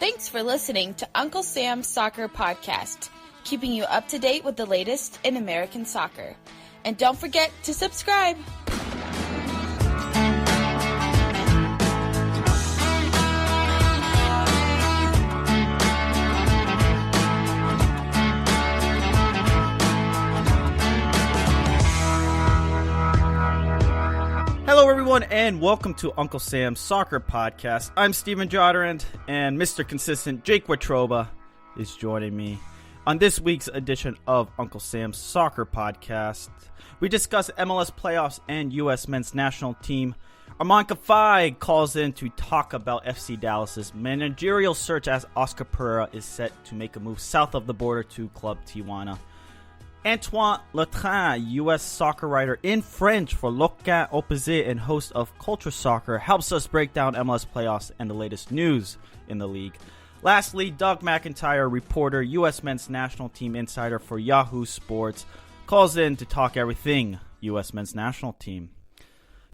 Thanks for listening to Uncle Sam's Soccer Podcast, keeping you up to date with the latest in American soccer. And don't forget to subscribe. Hello, everyone, and welcome to Uncle Sam's Soccer Podcast. I'm Steven Jodarand, and Mr. Consistent Jake Watroba is joining me. On this week's edition of Uncle Sam's Soccer Podcast, we discuss MLS playoffs and U.S. men's national team. Arman Kafai calls in to talk about FC Dallas's managerial search as Oscar Pareja is set to make a move south of the border to Club Tijuana. Antoine Latran, U.S. soccer writer in French for Lucarne Opposee and host of Culture Soccer, helps us break down MLS playoffs and the latest news in the league. Lastly, Doug Mcintyre, reporter, U.S. men's national team insider for Yahoo Sports, calls in to talk everything U.S. men's national team.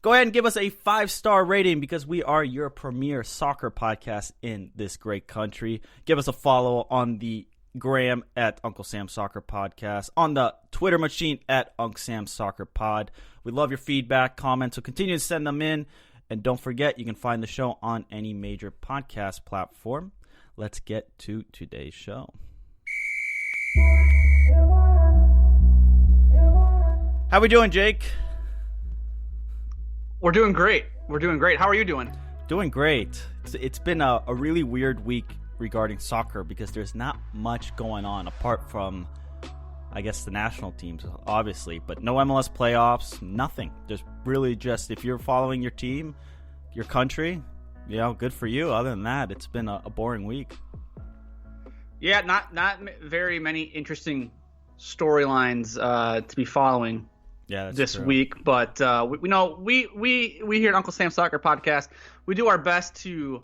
Go ahead and give us a 5-star rating because we are your premier soccer podcast in this great country. Give us a follow on the Graham at Uncle Sam Soccer Podcast, on the Twitter machine at Uncle Sam Soccer Pod. We love your feedback, comments, so continue to send them in. And don't forget, you can find the show on any major podcast platform. Let's get to today's show. How we doing, Jake? We're doing great. How are you doing? Doing great. It's been a really weird week regarding soccer because there's not much going on apart from, I guess, the national teams, obviously, but no MLS playoffs, nothing. There's really just, if you're following your team, your country, you know, good for you. Other than that, it's been a boring week. Yeah, not very many interesting storylines to be following this true. week, but we here at Uncle Sam's Soccer Podcast, we do our best to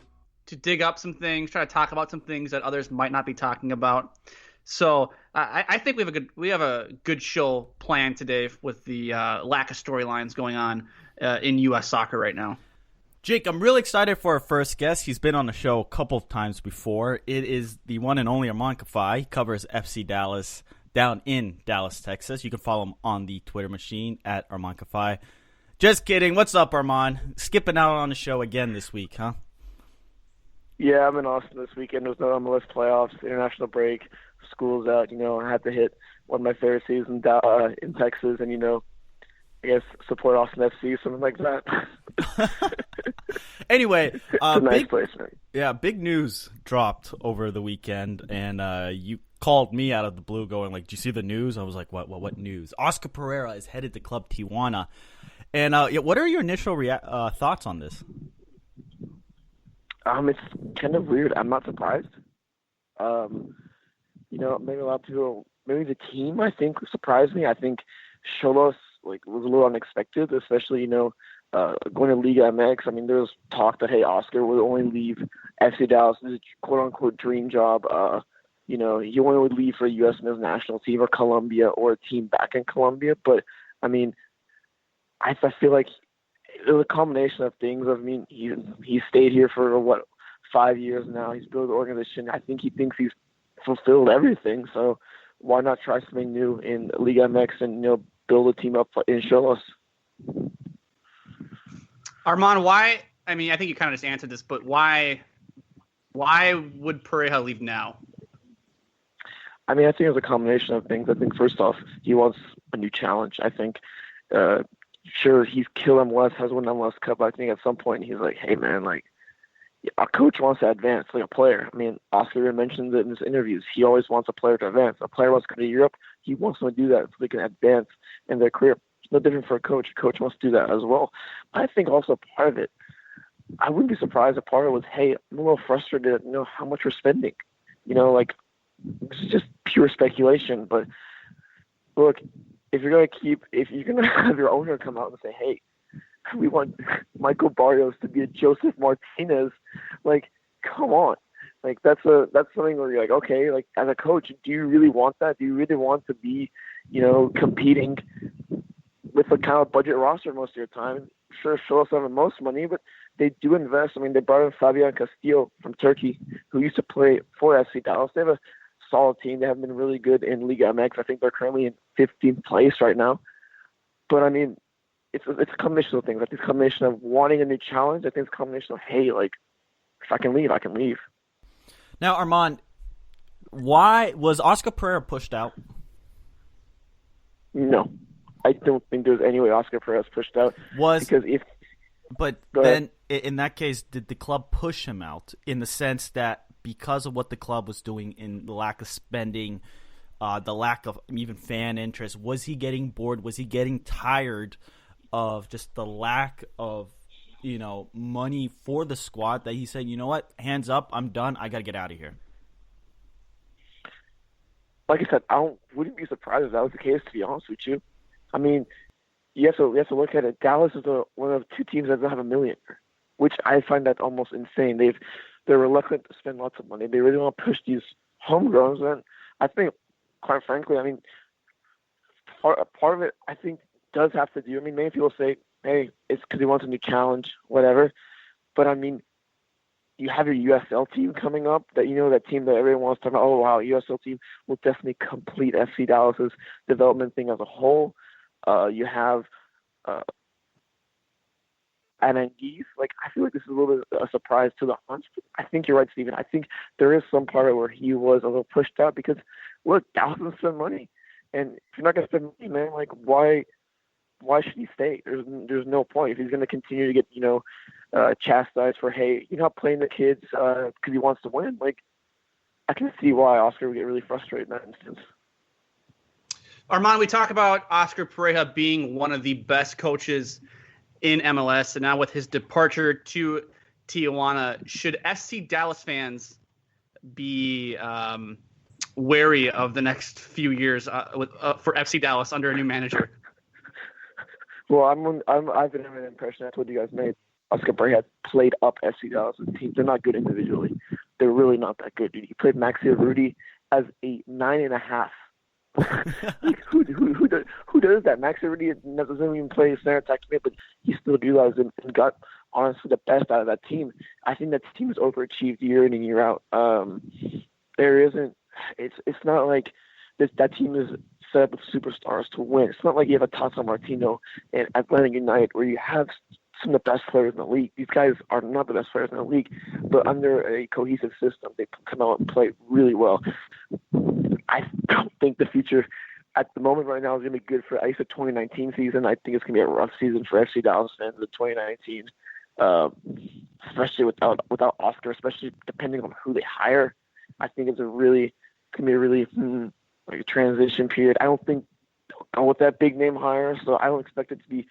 dig up some things, try to talk about some things that others might not be talking about. So I think we have a good show planned today with the lack of storylines going on in U.S. soccer right now. Jake, I'm really excited for our first guest. He's been on the show a couple of times before. It is the one and only Arman Kafai. He covers FC Dallas down in Dallas, Texas. You can follow him on the Twitter machine at Arman Kafai. Just kidding. What's up, Arman? Skipping out on the show again this week, huh? Yeah, I'm in Austin this weekend. There's no MLS playoffs, international break, school's out. I had to hit one of my favorite cities in Texas, and I guess support Austin FC, something like that. Anyway, it's a nice place, man. Yeah, big news dropped over the weekend, and you called me out of the blue, going like, "Do you see the news?" I was like, "What news?" Oscar Pareja is headed to Club Tijuana, and what are your initial thoughts on this? It's kind of weird. I'm not surprised. Maybe a lot of people, maybe the team, I think, surprised me. I think Xolos was a little unexpected, especially going to Liga MX. I mean, there was talk that Oscar would only leave FC Dallas, this quote unquote dream job. He only would leave for a U.S. men's national team or Colombia or a team back in Colombia. But I mean, I feel like it was a combination of things. I mean, he stayed here for 5 years now. He's built the organization. I think he thinks he's fulfilled everything. So why not try something new in Liga MX and build a team up in Xolos? Arman, why? I mean, I think you kind of just answered this, but why would Pareja leave now? I mean, I think it's a combination of things. I think first off, he wants a new challenge. I think. Sure, he's killed MLS, has won MLS Cup. I think at some point he's like, hey, man, a coach wants to advance like a player. I mean, Oscar mentioned it in his interviews. He always wants a player to advance. A player wants to go to Europe. He wants them to do that so they can advance in their career. It's no different for a coach. A coach wants to do that as well. I think also part of it, I wouldn't be surprised if part of it was, hey, I'm a little frustrated at how much we're spending. It's just pure speculation. But look, if you're gonna have your owner come out and say, "Hey, we want Michael Barrios to be a Joseph Martinez," come on, that's something where you're like, okay, as a coach, do you really want that? Do you really want to be, competing with a kind of budget roster most of your time? Sure, show us the most money, but they do invest. I mean, they brought in Fabian Castillo from Turkey, who used to play for FC Dallas. They have a solid team. They have been really good in Liga MX. I think they're currently in 15th place right now. But I mean, it's a combination of things. Like it's a combination of wanting a new challenge. I think it's a combination of, hey, like, if I can leave, I can leave. Now, Arman, why was Oscar Pareja pushed out? No, I don't think there's any way Oscar Pareja was pushed out. But then in that case, did the club push him out in the sense that because of what the club was doing in the lack of spending, the lack of even fan interest, was he getting bored? Was he getting tired of just the lack of, money for the squad that he said, you know what, hands up, I'm done, I got to get out of here? Like I said, wouldn't be surprised if that was the case, to be honest with you. I mean, you have to look at it. Dallas is one of two teams that doesn't have a millionaire, which I find that almost insane. They're reluctant to spend lots of money. They really want to push these homegrowns, and I think, quite frankly, I mean, part of it, I think, does have to do. I mean, many people say, hey, it's because he wants a new challenge, whatever. But I mean, you have your USL team coming up. That team that everyone wants to talk about. Oh wow, USL team will definitely complete FC Dallas's development thing as a whole. You have Aranguiz. Like, I feel like this is a little bit a surprise to the Hunts. I think you're right, Steven. I think there is some part of where he was a little pushed out because, look, Dallas doesn't spend money, and if you're not going to spend money, man, like why should he stay? There's no point if he's going to continue to get chastised for, hey, you're not playing the kids because he wants to win. Like, I can see why Oscar would get really frustrated in that instance. Arman, we talk about Oscar Pareja being one of the best coaches in MLS, and now with his departure to Tijuana, should FC Dallas fans be wary of the next few years for FC Dallas under a new manager? Well, I've been having an impression that's what you guys made. Oscar Pareja played up FC Dallas' team. They're not good individually. They're really not that good, dude. He played Maxi Rudy as a 9.5. Like, who does that? Maxi Rudy doesn't even play center attack, but he still utilized him and got honestly the best out of that team. I think that team has overachieved year in and year out. It's not like that team is set up with superstars to win. It's not like you have a Tata Martino and Atlanta United where you have some of the best players in the league. These guys are not the best players in the league, but under a cohesive system, they come out and play really well. I don't think the future at the moment right now is going to be good for at least the 2019 season. I think it's going to be a rough season for FC Dallas fans in 2019, especially without Oscar, especially depending on who they hire. I think it's going to be a really like a transition period. I don't think go with that big name hire, so I don't expect it to be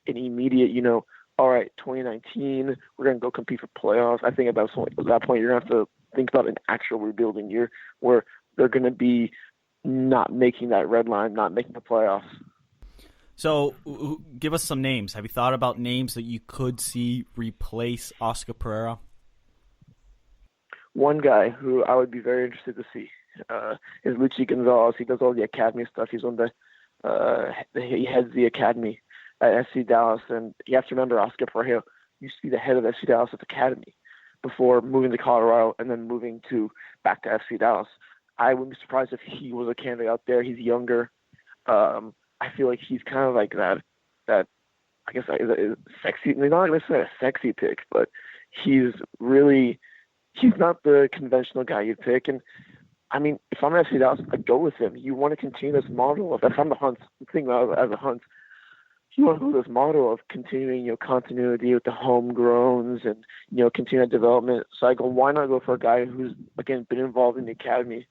an immediate, all right, 2019, we're going to go compete for playoffs. I think at that point, you're going to have to think about an actual rebuilding year where they're going to be not making that red line, not making the playoffs. So give us some names. Have you thought about names that you could see replace Oscar Pareja? One guy who I would be very interested to see is Luchi Gonzalez. He does all the academy stuff. He's on he heads the academy at FC Dallas, and you have to remember Oscar Pareja used to be the head of FC Dallas' academy before moving to Colorado and then moving back to FC Dallas. I wouldn't be surprised if he was a candidate out there. He's younger. I feel like he's kind of like that I guess is sexy. Not going to say a sexy pick, but he's not the conventional guy you'd pick. And I mean, if I'm FC Dallas, I'd go with him. You want to continue this model of, if I'm the Hunts, thinking as a Hunts, you want to go with this model of continuing, continuity with the homegrowns and, continue that development cycle. Why not go for a guy who's, again, been involved in the academy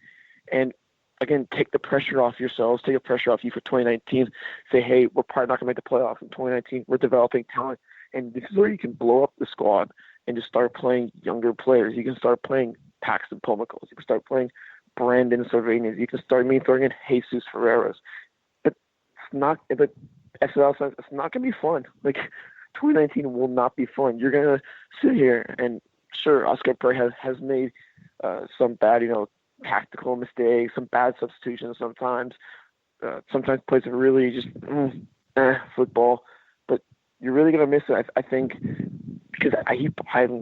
and, again, take the pressure off yourselves, take the pressure off you for 2019. Say, hey, we're probably not going to make the playoffs in 2019. We're developing talent. And this is where you can blow up the squad and just start playing younger players. You can start playing Paxton Pomacles. You can start playing Brandon Cervantes. You can start throwing in Jesus Ferreras. But it's not going to be fun. Like, 2019 will not be fun. You're going to sit here and, sure, Oscar Pareja has made some bad, tactical mistakes, some bad substitutions sometimes. Sometimes plays a really just football. But you're really going to miss it. I think because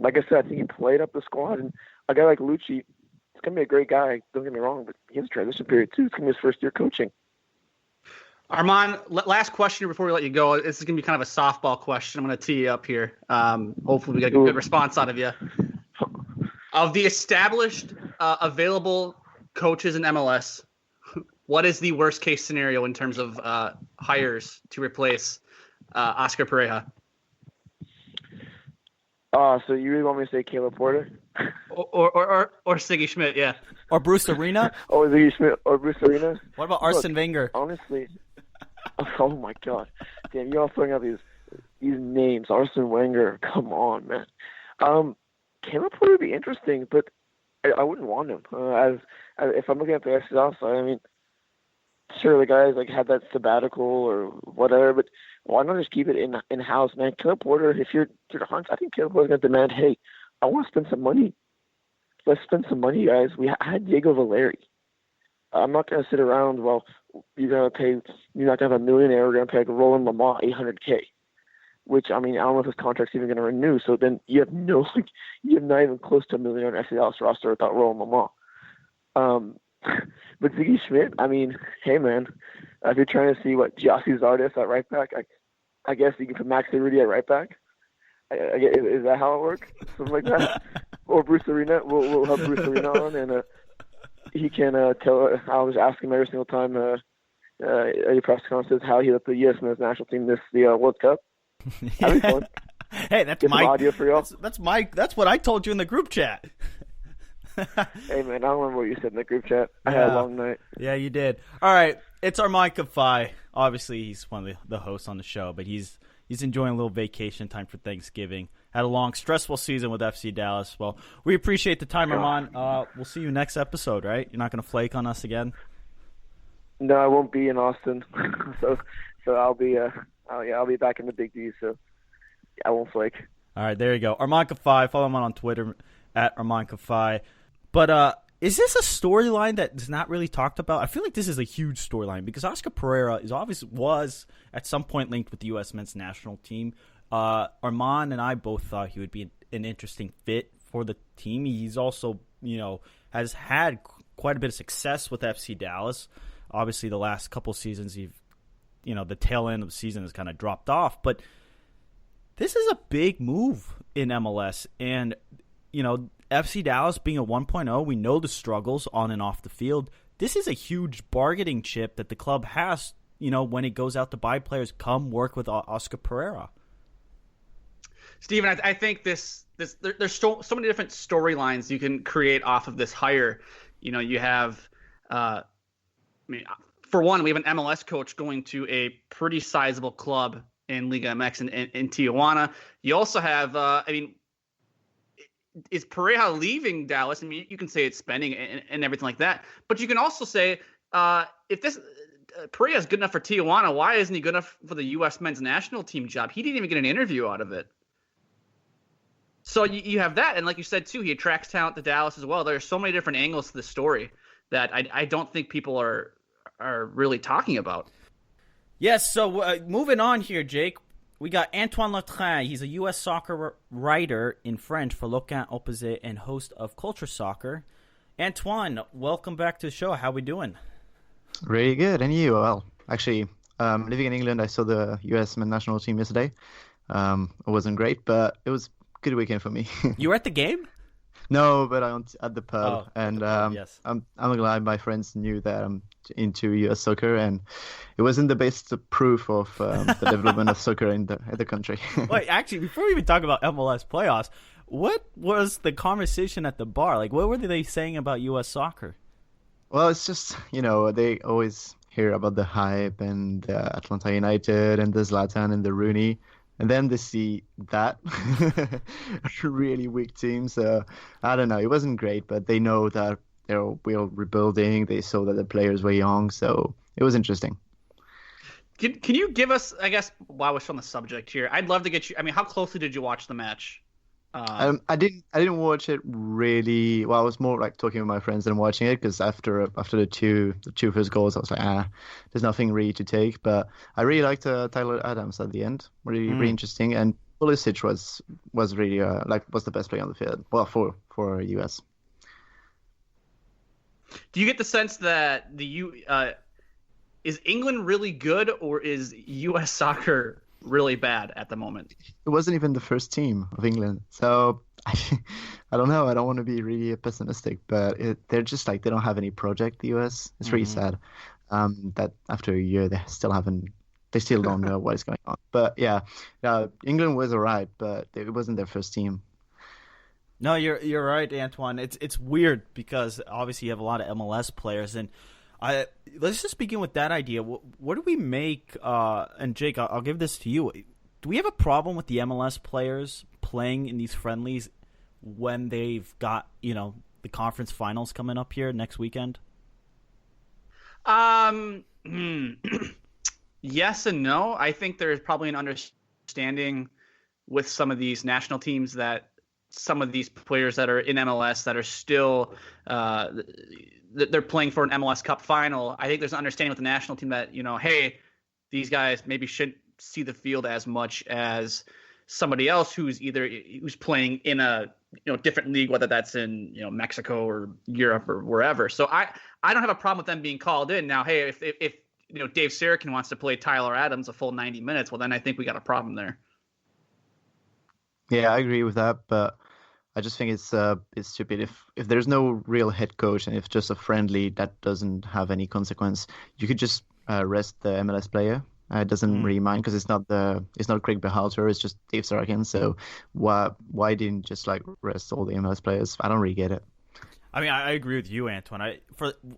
like I said, I think he played up the squad, and a guy like Lucci, it's gonna be a great guy. Don't get me wrong, but he has a transition period too. It's gonna be his first year coaching. Arman, last question before we let you go. This is going to be kind of a softball question. I'm going to tee you up here. Hopefully we get a good response out of you. Of the established available coaches in MLS, what is the worst case scenario in terms of hires to replace Oscar Pareja? So you really want me to say Caleb Porter? Or Siggy Schmidt, yeah. Or Bruce Arena? Or Siggy Schmidt or Bruce Arena? What about Arsene Wenger? Honestly, oh my God. Damn, you're all throwing out these names. Arsene Wenger, come on, man. Caleb Porter would be interesting, but I wouldn't want him. As if I'm looking at the SSL side, I mean, sure, the guys like had that sabbatical or whatever, but why not just keep it in house, man? Caleb Porter, if you're to the hunt, I think Caleb Porter's gonna demand, hey, I want to spend some money. Let's spend some money, guys. I had Diego Valeri. I'm not gonna sit around. Well, you're not gonna have a millionaire. We're gonna pay like Roland Lamont $800K, which I mean, I don't know if his contract's even gonna renew. So then you have not even close to $1 million on SCL's roster without Roland Lamont. But Siggy Schmidt, I mean, hey man, if you're trying to see what Giassi's artist at right back, I guess you can put Max Rudy at right back. Is that how it works? Something like that. Or Bruce Arena. We'll have Bruce Arena on, and he can tell. I was asking him every single time at your press conferences how he let the USMNT national team miss the World Cup. That'd be fun. Hey, that's Get my audio for y'all. That's what I told you in the group chat. Hey man, I don't remember what you said in the group chat. I had a long night. Yeah, you did. All right, it's Arman Kafai. Obviously, he's one of the hosts on the show, but he's enjoying a little vacation time for Thanksgiving. Had a long, stressful season with FC Dallas. Well, we appreciate the time, Arman. We'll see you next episode, right? You're not going to flake on us again? No, I won't be in Austin. so I'll be I'll be back in the Big D. So I won't flake. All right, there you go. Arman Kafai. Follow him on Twitter at Arman Kafai. But is this a storyline that is not really talked about? I feel like this is a huge storyline because Oscar Pareja was at some point linked with the U.S. men's national team. Arman and I both thought he would be an interesting fit for the team. He's also, has had quite a bit of success with FC Dallas. Obviously, the last couple seasons, the tail end of the season has kind of dropped off. But this is a big move in MLS, and FC Dallas being a 1.0, we know the struggles on and off the field. This is a huge bargaining chip that the club has, when it goes out to buy players, come work with Oscar Pareja. Steven, I think there's so many different storylines you can create off of this hire. You have, for one, we have an MLS coach going to a pretty sizable club in Liga MX in Tijuana. You also have, is Pareja leaving Dallas? I mean, you can say it's spending and everything like that, but you can also say if this Pareja is good enough for Tijuana, why isn't he good enough for the U.S. men's national team job? He didn't even get an interview out of it. So you have that, and like you said too, he attracts talent to Dallas as well. There are so many different angles to the story that I don't think people are really talking about. Yes. So moving on here, Jake. We got Antoine Latran. He's a U.S. soccer writer in French for Lucarne Opposee and host of Culture Soccer. Antoine, welcome back to the show. How we doing? Really good. And you? Well, actually, living in England, I saw the U.S. men's national team yesterday. It wasn't great, but it was a good weekend for me. You were at the game? No, but I'm at the pub. Oh, and the pub, yes. I'm glad my friends knew that I'm into US soccer, and it wasn't the best proof of the development of soccer in the country. Wait, actually, before we even talk about MLS playoffs, what was the conversation at the bar? Like, what were they saying about US soccer? Well, it's just, they always hear about the hype and the Atlanta United and the Zlatan and the Rooney. And then they see that really weak team. So I don't know. It wasn't great, but they know that we're rebuilding. They saw that the players were young, so it was interesting. Can you give us, I guess, while we're on the subject here, I'd love to get you. I mean, how closely did you watch the match? I didn't watch it really. Well, I was more like talking with my friends than watching it because after the two first goals, I was like, there's nothing really to take. But I really liked Tyler Adams at the end. Really interesting. And Pulisic was really was the best player on the field. Well, for US. Do you get the sense that is England really good, or is U.S. soccer really bad at the moment? It wasn't even the first team of England, so I don't know. I don't want to be really pessimistic, but they're just like they don't have any project. The US, it's really sad that after a year they still don't know what is going on. But yeah, England was alright, but it wasn't their first team. No, you're right, Antoine. It's weird because obviously you have a lot of MLS players, and let's just begin with that idea. What do we make? And Jake, I'll give this to you. Do we have a problem with the MLS players playing in these friendlies when they've got the conference finals coming up here next weekend? Yes and no. I think there's probably an understanding with some of these national teams that some of these players that are in MLS that are still they're playing for an MLS Cup final. I think there's an understanding with the national team that hey, these guys maybe shouldn't see the field as much as somebody else who's playing in a different league, whether that's in Mexico or Europe or wherever. So I don't have a problem with them being called in. Now, hey, if Dave Sarakin wants to play Tyler Adams a full 90 minutes, well then I think we got a problem there. Yeah, I agree with that, but I just think it's stupid if there's no real head coach and if just a friendly that doesn't have any consequence, you could just rest the MLS player. It doesn't really mind because it's not Craig Berhalter, it's just Dave Sarakin. So why didn't just rest all the MLS players? I don't really get it. I mean, I agree with you, Antoine.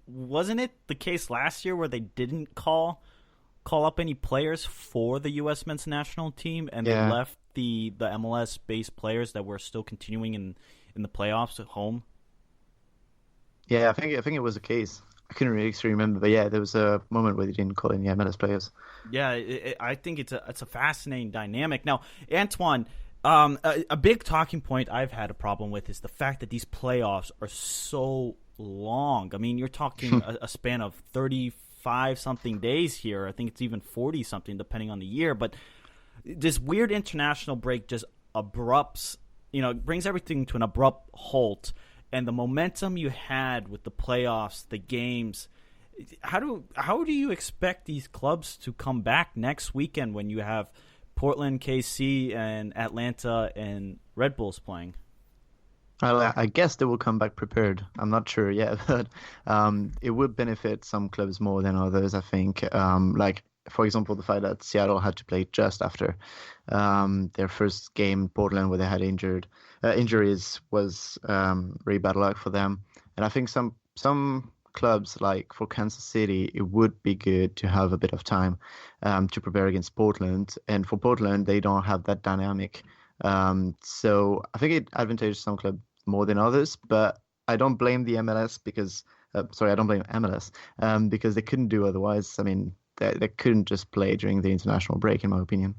Wasn't it the case last year where they didn't call up any players for the U.S. men's national team and they left the MLS-based players that were still continuing in the playoffs at home? Yeah, I think it was the case. I couldn't really remember, but yeah, there was a moment where they didn't call in the MLS players. Yeah, I think it's a fascinating dynamic. Now, Antoine, a big talking point I've had a problem with is the fact that these playoffs are so long. I mean, you're talking a span of 35-something days here. I think it's even 40-something, depending on the year. But this weird international break just brings everything to an abrupt halt. And the momentum you had with the playoffs, the games, how do you expect these clubs to come back next weekend when you have Portland, KC, and Atlanta and Red Bulls playing? Well, I guess they will come back prepared. I'm not sure yet, but it would benefit some clubs more than others, I think. For example, the fact that Seattle had to play just after their first game in Portland where they had injuries was really bad luck for them. And I think some clubs, like for Kansas City, it would be good to have a bit of time to prepare against Portland. And for Portland, they don't have that dynamic. So I think it advantages some clubs more than others, but I don't blame the MLS because I don't blame MLS because they couldn't do otherwise. I mean, they couldn't just play during the international break, in my opinion.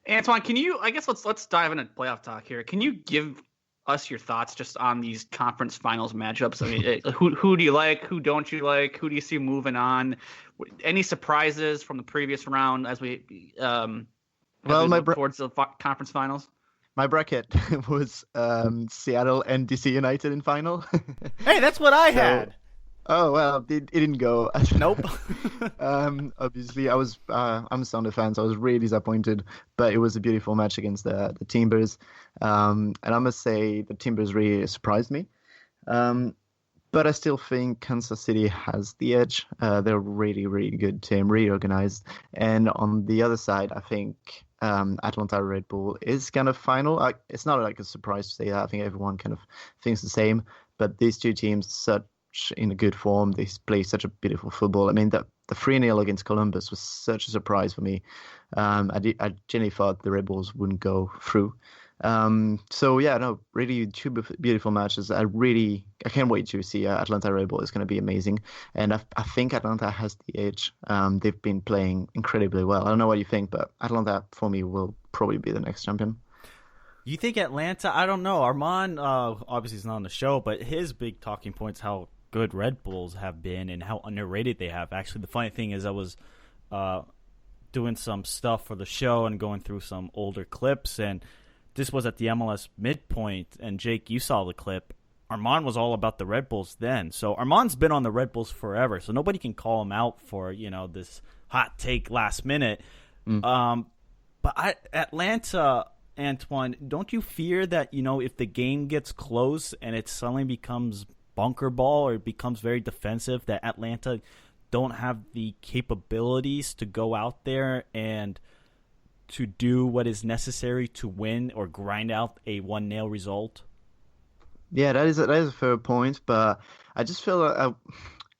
Antoine, I guess let's dive into playoff talk here. Can you give us your thoughts just on these conference finals matchups? I mean, who do you like? Who don't you like? Who do you see moving on? Any surprises from the previous round as we look towards the conference finals? My bracket was Seattle and DC United in final. Hey, that's what I had. Oh well, it didn't go. Nope. Obviously, I'm a Thunder fan, so I was really disappointed. But it was a beautiful match against the Timbers, and I must say the Timbers really surprised me. But I still think Kansas City has the edge. They're a really, really good team, really organized. And on the other side, I think Atlanta Red Bull is kind of final. It's not like a surprise to say that. I think everyone kind of thinks the same. But these two teams such in a good form. They play such a beautiful football. I mean, the 3-0 against Columbus was such a surprise for me. I genuinely thought the Red Bulls wouldn't go through. So yeah, no, really two beautiful matches. I can't wait to see Atlanta Red Bull. It's going to be amazing. And I think Atlanta has the edge. They've been playing incredibly well. I don't know what you think, but Atlanta for me will probably be the next champion. You think Atlanta? I don't know. Arman obviously is not on the show, but his big talking points how good Red Bulls have been and how underrated they have. Actually, the funny thing is I was doing some stuff for the show and going through some older clips, and this was at the MLS midpoint, and Jake, you saw the clip. Arman was all about the Red Bulls then. So Arman's been on the Red Bulls forever, so nobody can call him out for, this hot take last minute. But Atlanta, Antoine, don't you fear that, if the game gets close and it suddenly becomes bunker ball or it becomes very defensive, that Atlanta don't have the capabilities to go out there and to do what is necessary to win or grind out a 1-0 result? Yeah, that is a fair point, but I just feel like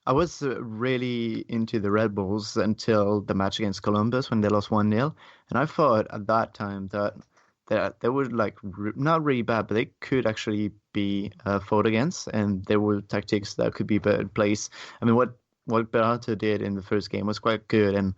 I was really into the Red Bulls until the match against Columbus when they lost 1-0, and I thought at that time that they were not really bad, but they could actually be fought against, and there were tactics that could be better in place. I mean, what Berardo did in the first game was quite good, and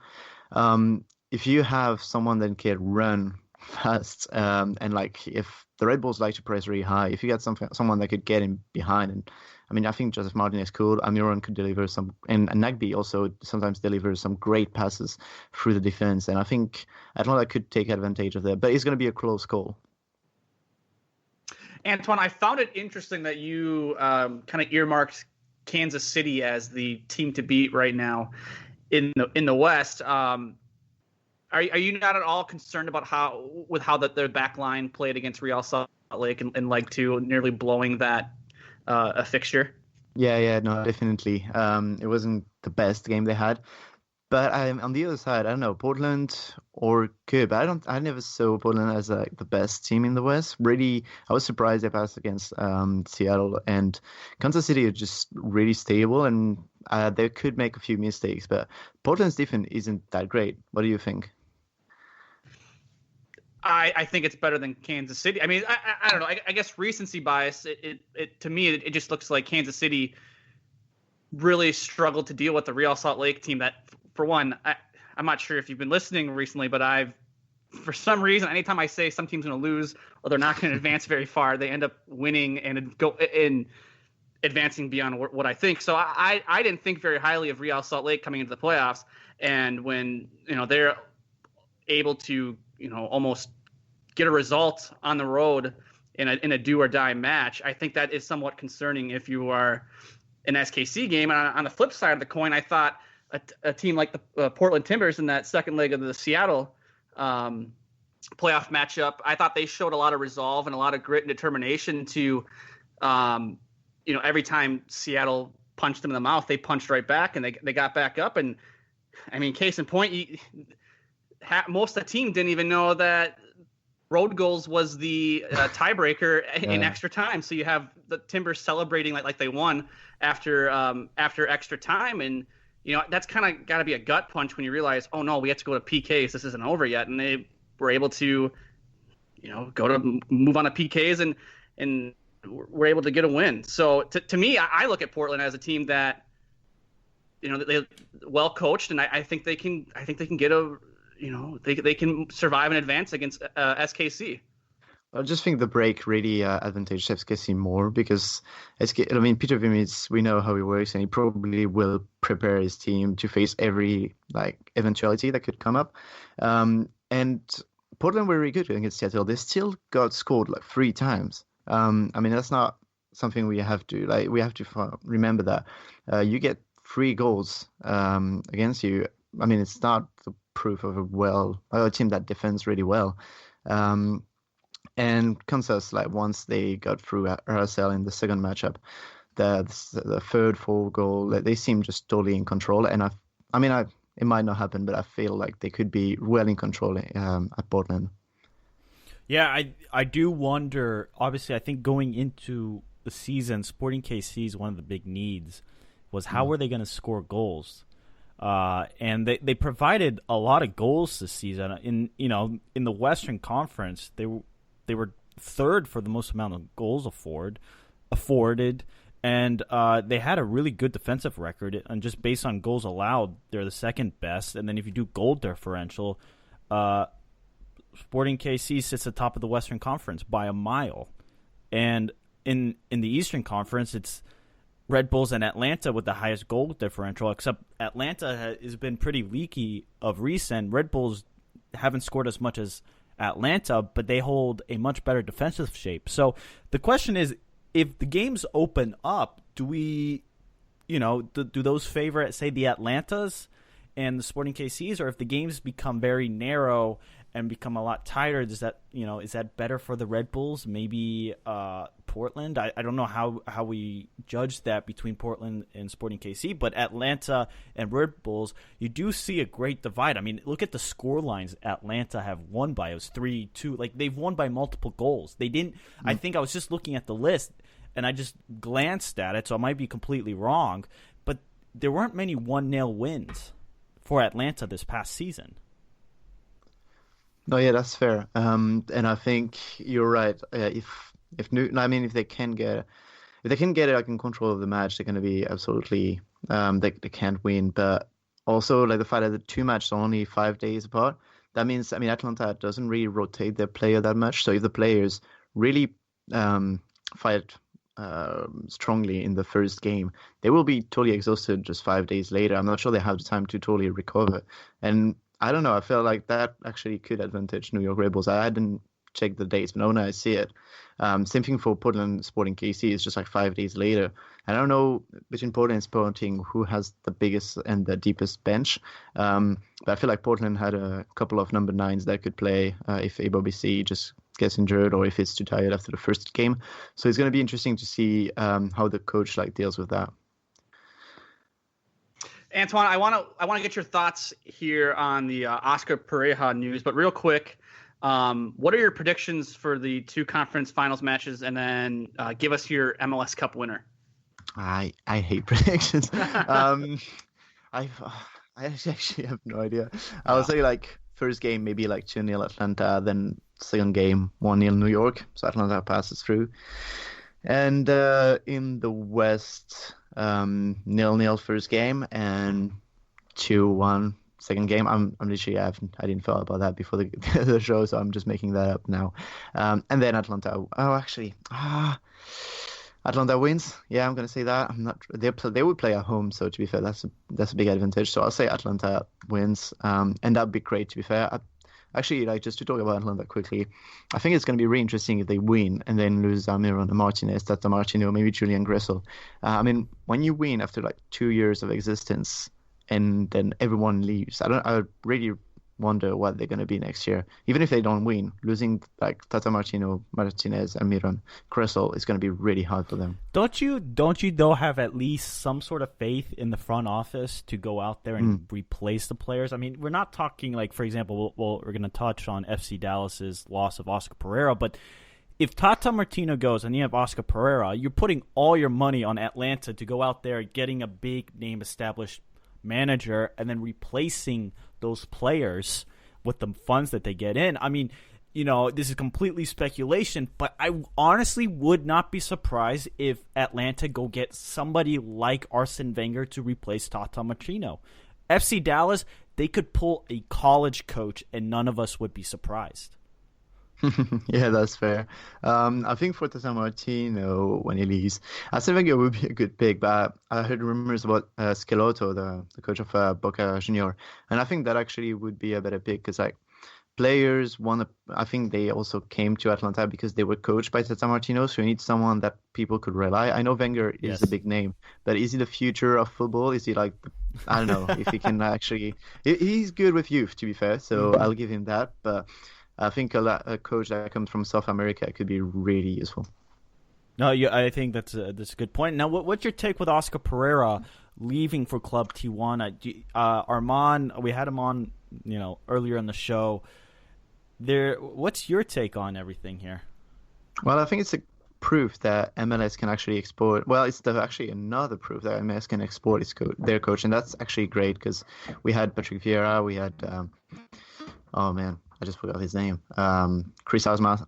if you have someone that can run fast, and if the Red Bulls like to press really high, if you get someone that could get in behind, and I mean, I think Joseph Martinez could, Almiron could deliver some, and Nagby also sometimes delivers some great passes through the defense, and I think Atlanta could take advantage of that, but it's going to be a close call. Antoine, I found it interesting that you kind of earmarked Kansas City as the team to beat right now in the West. Are you not at all concerned about how their back line played against Real Salt Lake in Leg 2, nearly blowing that a fixture? Yeah, no, definitely. It wasn't the best game they had, but on the other side, I don't know, Portland or good, but I never saw Portland as the best team in the West. Really, I was surprised they passed against Seattle, and Kansas City are just really stable, and they could make a few mistakes, but Portland's defense isn't that great. What do you think? I think it's better than Kansas City. I mean, I don't know. I guess recency bias. It to me, it just looks like Kansas City really struggled to deal with the Real Salt Lake team. That, for one, I'm not sure if you've been listening recently, but for some reason, anytime I say some team's going to lose or they're not going to advance very far, they end up winning and go in advancing beyond what I think. So I didn't think very highly of Real Salt Lake coming into the playoffs, and when they're able to almost get a result on the road in a do or die match, I think that is somewhat concerning if you are an SKC game. And on the flip side of the coin, I thought a team like the Portland Timbers in that second leg of the Seattle playoff matchup, I thought they showed a lot of resolve and a lot of grit and determination to, every time Seattle punched them in the mouth, they punched right back and they got back up. And I mean, case in point, most of the team didn't even know that road goals was the tiebreaker in extra time. So you have the Timbers celebrating like they won after extra time, and that's kind of got to be a gut punch when you realize, oh no, we have to go to PKs. This isn't over yet, and they were able to, move on to PKs and were able to get a win. So to me, I look at Portland as a team that they well coached, and I think they can get they can survive and advance against SKC. I just think the break really advantaged SKC more because Peter Vimitz, we know how he works, and he probably will prepare his team to face every eventuality that could come up. And Portland were really good against Seattle. They still got scored 3 times. That's not something we have to remember that you get 3 goals against you. I mean, it's not the proof of a team that defends really well. And Kansas, once they got through RSL in the second matchup, the third, 4th goal, they seem just totally in control. And it might not happen, but I feel like they could be well in control at Portland. Yeah, I do wonder. Obviously, I think going into the season, Sporting KC's one of the big needs was how were they going to score goals. And they provided a lot of goals this season. In the Western Conference, they were 3rd for the most amount of goals afforded, and they had a really good defensive record. And just based on goals allowed, they're the 2nd best. And then if you do goal differential, Sporting KC sits atop of the Western Conference by a mile. And in the Eastern Conference, Red Bulls and Atlanta with the highest goal differential, except Atlanta has been pretty leaky of recent. Red Bulls haven't scored as much as Atlanta, but they hold a much better defensive shape. So the question is, if the games open up, do we, do those favor, say, the Atlantas and the Sporting KCs, or if the games become very narrow and become a lot tighter, does that, is that better for the Red Bulls? Maybe Portland? I don't know how we judge that between Portland and Sporting KC, but Atlanta and Red Bulls, you do see a great divide. I mean, look at the score lines Atlanta have won by. It was 3-2. Like, they've won by multiple goals. They didn't I think I was just looking at the list, and I just glanced at it, so I might be completely wrong, but there weren't many 1-0 wins for Atlanta this past season. No, yeah, that's fair. And I think you're right. If they can get it like in control of the match, they're going to be absolutely they can't win. But also, like, the fact that the two matches are only 5 days apart, that means, Atlanta doesn't really rotate their player that much. So if the players really fight strongly in the first game, they will be totally exhausted just 5 days later. I'm not sure they have the time to totally recover. And I don't know, I feel like that actually could advantage New York Red Bulls. I hadn't checked the dates, but now I see it. Same thing for Portland Sporting KC. It's just like 5 days later. I don't know between Portland and Sporting who has the biggest and the deepest bench. But I feel like Portland had a couple of number 9s that could play if ABBC just gets injured or if it's too tired after the first game. So it's going to be interesting to see how the coach deals with that. Antoine, I want to get your thoughts here on the Oscar Pareja news, but real quick, what are your predictions for the two conference finals matches, and then give us your MLS Cup winner? I hate predictions. I actually have no idea. I would say first game maybe 2-0 Atlanta, then second game 1-0 New York, so Atlanta passes through. And in the West, 0-0 first game and 2-1 second game. I didn't thought about that before the show, so I'm just making that up now. And then Atlanta. Atlanta wins. Yeah, I'm gonna say that. I'm not. They would play at home, so to be fair, that's a big advantage. So I'll say Atlanta wins. And that'd be great. To be fair. Actually, just to talk about Atlanta quickly, I think it's going to be really interesting if they win and then lose Almiron, Martinez, Tata Martino, maybe Julian Gressel. When you win after 2 years of existence and then everyone leaves, I really wonder what they're going to be next year. Even if they don't win, losing Tata Martino, Martinez, Almiron, Gressel is going to be really hard for them. Don't you though have at least some sort of faith in the front office to go out there and replace the players? I mean, we're not talking for example, we're going to touch on FC Dallas's loss of Oscar Pareja, but if Tata Martino goes and you have Oscar Pareja, you're putting all your money on Atlanta to go out there getting a big name established manager and then replacing those players with the funds that they get in. I mean, this is completely speculation, but I honestly would not be surprised if Atlanta go get somebody like Arsene Wenger to replace Tata Martino. FC Dallas, they could pull a college coach and none of us would be surprised. Yeah, that's fair. I think for Tata Martino, when he leaves, Arsene Wenger would be a good pick, but I heard rumors about Schelotto, the coach of Boca Junior, and I think that actually would be a better pick because players I think they also came to Atlanta because they were coached by Tata Martino, so you need someone that people could rely. I know Wenger is a big name, but is he the future of football? Is he I don't know if he can actually. He's good with youth, to be fair, so I'll give him that, but I think a coach that comes from South America could be really useful. No, I think that's a good point. Now, what's your take with Oscar Pareja leaving for Club Tijuana? Arman, we had him on, earlier in the show. What's your take on everything here? Well, I think it's a proof that MLS can actually export. Well, it's actually another proof that MLS can export their coach, and that's actually great because we had Patrick Vieira, we had I just forgot his name. Chris Almas,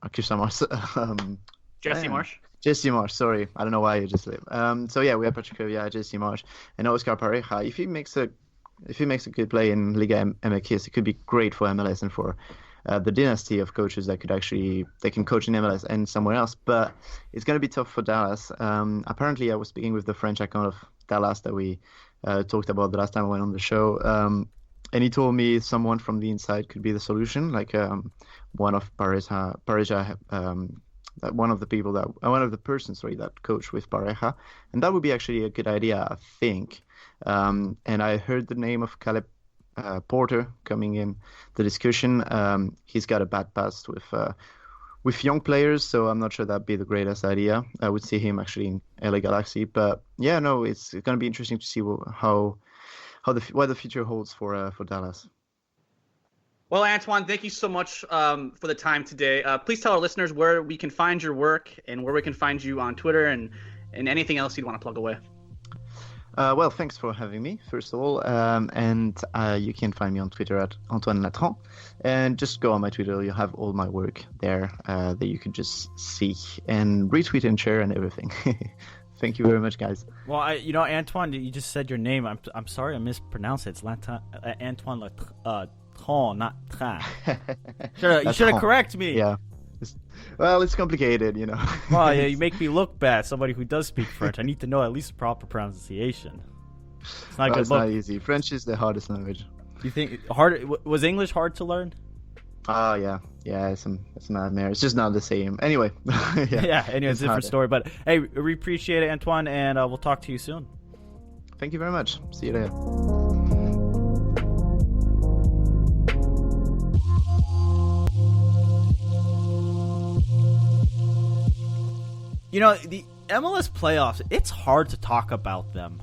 Jesse Marsh. Jesse Marsh, sorry. I don't know why you just leave. So yeah, we have Patrick Vieira, Jesse Marsh, and Oscar Pareja. If he makes a good play in Liga MX, it could be great for MLS and for the dynasty of coaches that they can coach in MLS and somewhere else. But it's going to be tough for Dallas. Apparently, I was speaking with the French account of Dallas that we talked about the last time I went on the show. And he told me someone from the inside could be the solution, like one of Pareja, one of the persons that coached with Pareja, and that would be actually a good idea, I think. And I heard the name of Caleb Porter coming in the discussion. He's got a bad past with young players, so I'm not sure that'd be the greatest idea. I would see him actually in LA Galaxy, but yeah, no, it's going to be interesting to see what the future holds for Dallas. Well, Antoine, thank you so much for the time today. Please tell our listeners where we can find your work and where we can find you on Twitter and anything else you'd want to plug away. Well, thanks for having me, first of all. And you can find me on Twitter at Antoine Latran. And just go on my Twitter. You have all my work there that you can just see and retweet and share and everything. Thank you very much, guys. Well, Antoine, you just said your name. I'm sorry I mispronounced it. It's Antoine Latran, not Tran. You should have corrected me. Yeah. It's complicated, Well, yeah, you make me look bad. Somebody who does speak French, I need to know at least the proper pronunciation. It's not good. It's not easy. French is the hardest language. Do you think was English hard to learn? Oh, yeah. Yeah, it's a nightmare. It's just not the same. Anyway. Anyway, it's a different story. But, hey, we appreciate it, Antoine, and we'll talk to you soon. Thank you very much. See you later. The MLS playoffs, it's hard to talk about them.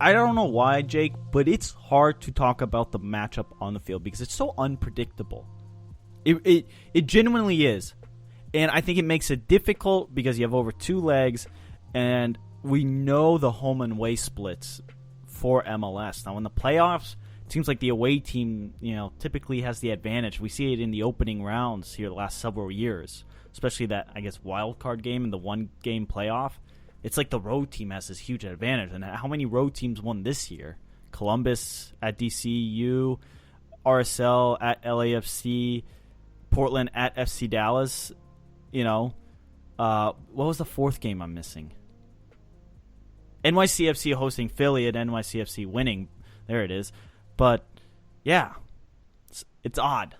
I don't know why, Jake, but it's hard to talk about the matchup on the field because it's so unpredictable. It genuinely is. And I think it makes it difficult because you have over 2 legs, and we know the home and away splits for MLS. Now, in the playoffs, it seems like the away team, typically has the advantage. We see it in the opening rounds here the last several years, especially that, I guess, wild card game and the 1-game playoff. It's like the road team has this huge advantage. And how many road teams won this year? Columbus at DCU, RSL at LAFC, Portland at FC Dallas. What was the 4th game I'm missing? NYCFC hosting Philly and NYCFC winning. There it is. But, yeah, it's odd.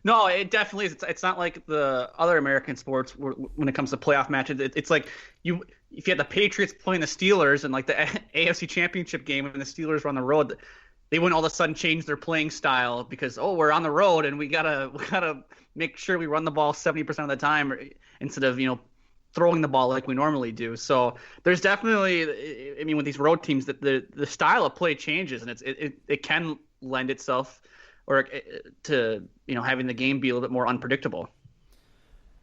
No, it definitely is. It's not like the other American sports when it comes to playoff matches. It's like if you had the Patriots playing the Steelers and like the AFC Championship game and the Steelers were on the road, they wouldn't all of a sudden change their playing style because we're on the road and we gotta make sure we run the ball 70% of the time instead of throwing the ball like we normally do. So there's definitely, I mean, with these road teams, that the style of play changes and it can lend itself to having the game be a little bit more unpredictable.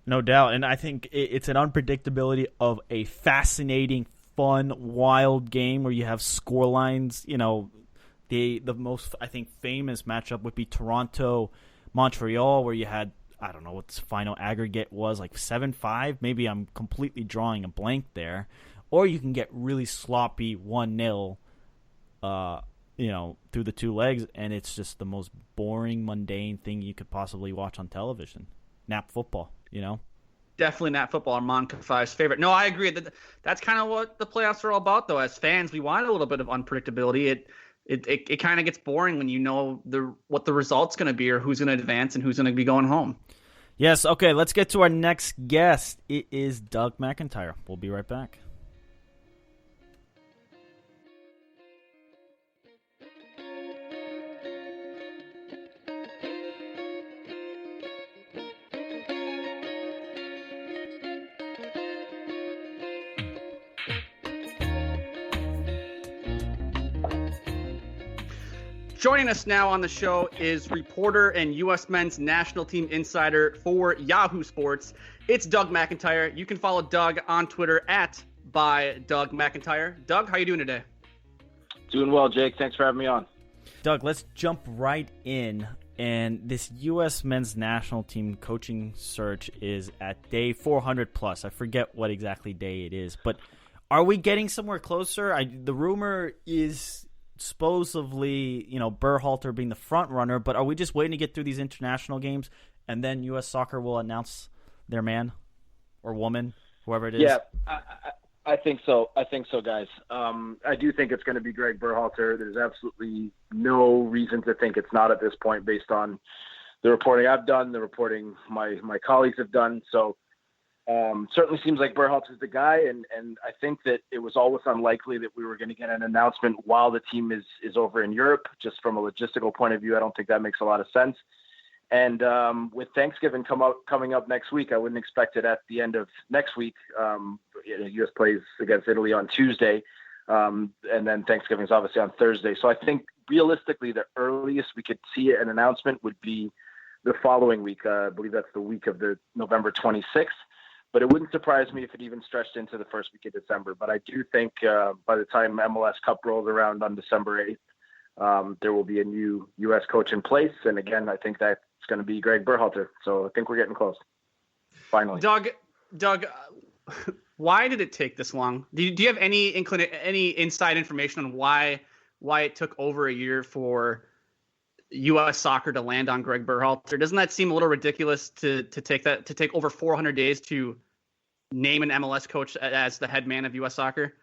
No doubt, and I think it's an unpredictability of a fascinating, fun, wild game where you have score lines. The most, I think, famous matchup would be Toronto-Montreal, where you had, I don't know what the final aggregate was, like 7-5. Maybe I'm completely drawing a blank there. Or you can get really sloppy 1-0 through the 2 legs, and it's just the most boring, mundane thing you could possibly watch on television. Nap football, Definitely nap football, Arman Kafai's favorite. No, I agree. That's kind of what the playoffs are all about, though. As fans, we want a little bit of unpredictability. It kind of gets boring when you know what the result's going to be or who's going to advance and who's going to be going home. Yes, okay, let's get to our next guest. It is Doug Mcintyre. We'll be right back. Joining us now on the show is reporter and U.S. men's national team insider for Yahoo Sports. It's Doug Mcintyre. You can follow Doug on Twitter @ByDougMcIntyre. Doug, how you doing today? Doing well, Jake. Thanks for having me on. Doug, let's jump right in. And this U.S. men's national team coaching search is at day 400 plus. I forget what exactly day it is. But are we getting somewhere closer? The rumor is supposedly, Berhalter being the front runner, but are we just waiting to get through these international games and then U.S. Soccer will announce their man or woman, whoever it is? Yeah, I think so. Guys. I do think it's going to be Greg Berhalter. There's absolutely no reason to think it's not at this point based on the reporting I've done, the reporting my colleagues have done. So certainly seems like Berhalter's the guy. And I think that it was always unlikely that we were going to get an announcement while the team is over in Europe. Just from a logistical point of view, I don't think that makes a lot of sense. And with Thanksgiving coming up next week, I wouldn't expect it at the end of next week. U.S. plays against Italy on Tuesday, and then Thanksgiving is obviously on Thursday. So I think realistically, the earliest we could see an announcement would be the following week. I believe that's the week of the November 26th. But it wouldn't surprise me if it even stretched into the first week of December. But I do think by the time MLS Cup rolls around on December 8th, there will be a new U.S. coach in place. And again, I think that it's going to be Greg Berhalter. So I think we're getting close. Finally. Doug, why did it take this long? Do you have any inside information on why it took over a year for U.S. Soccer to land on Greg Berhalter? Doesn't that seem a little ridiculous to take over 400 days to name an MLS coach as the head man of U.S. Soccer?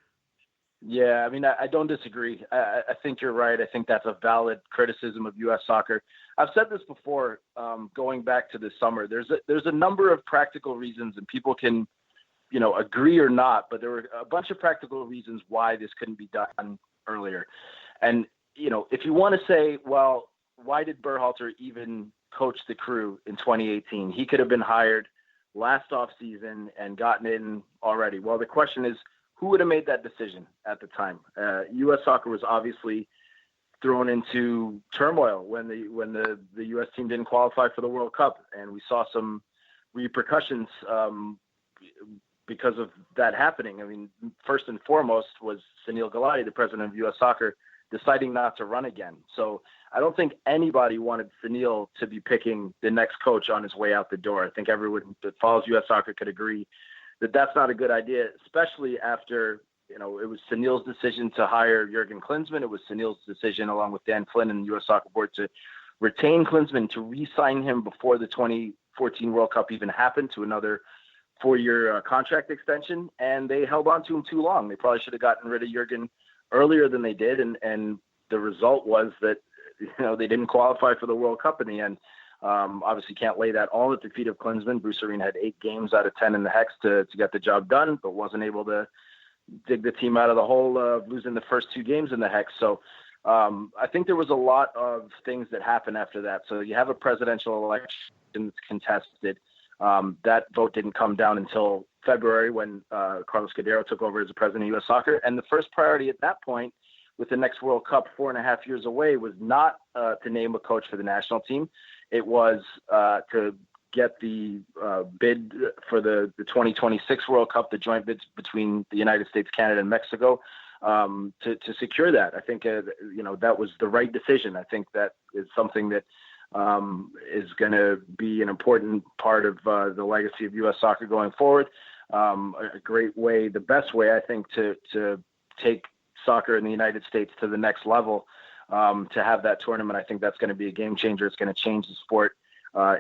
Yeah, I mean, I don't disagree. I think you're right. I think that's a valid criticism of U.S. Soccer. I've said this before, going back to this summer. There's a number of practical reasons, and people can, agree or not, but there were a bunch of practical reasons why this couldn't be done earlier. And, if you want to say, well, why did Berhalter even coach the Crew in 2018? He could have been hired last offseason and gotten in already. Well, the question is, who would have made that decision at the time? U.S. Soccer was obviously thrown into turmoil when the U.S. team didn't qualify for the World Cup, and we saw some repercussions because of that happening. I mean, first and foremost was Sunil Gulati, the president of U.S. Soccer, deciding not to run again. So I don't think anybody wanted Sunil to be picking the next coach on his way out the door. I think everyone that follows U.S. Soccer could agree that that's not a good idea, especially after, it was Sunil's decision to hire Jurgen Klinsmann. It was Sunil's decision, along with Dan Flynn and the U.S. Soccer Board, to retain Klinsmann, to re-sign him before the 2014 World Cup even happened, to another 4-year contract extension. And they held on to him too long. They probably should have gotten rid of Jurgen earlier than they did. And the result was that, they didn't qualify for the World Cup in the end. Obviously can't lay that all at the feet of Klinsmann. Bruce Arena had 8 games out of 10 in the Hex to get the job done, but wasn't able to dig the team out of the hole of losing the first 2 games in the Hex. So I think there was a lot of things that happened after that. So you have a presidential election that's contested. That vote didn't come down until February when Carlos Cordero took over as the president of U.S. Soccer. And the first priority at that point, with the next World Cup 4.5 years away, was not to name a coach for the national team. It was to get the bid for the 2026 World Cup, the joint bids between the United States, Canada, and Mexico, to secure that. I think, that was the right decision. I think that is something that is going to be an important part of the legacy of U.S. Soccer going forward. A great way, the best way, I think, to take soccer in the United States to the next level, to have that tournament. I think that's going to be a game changer. It's going to change the sport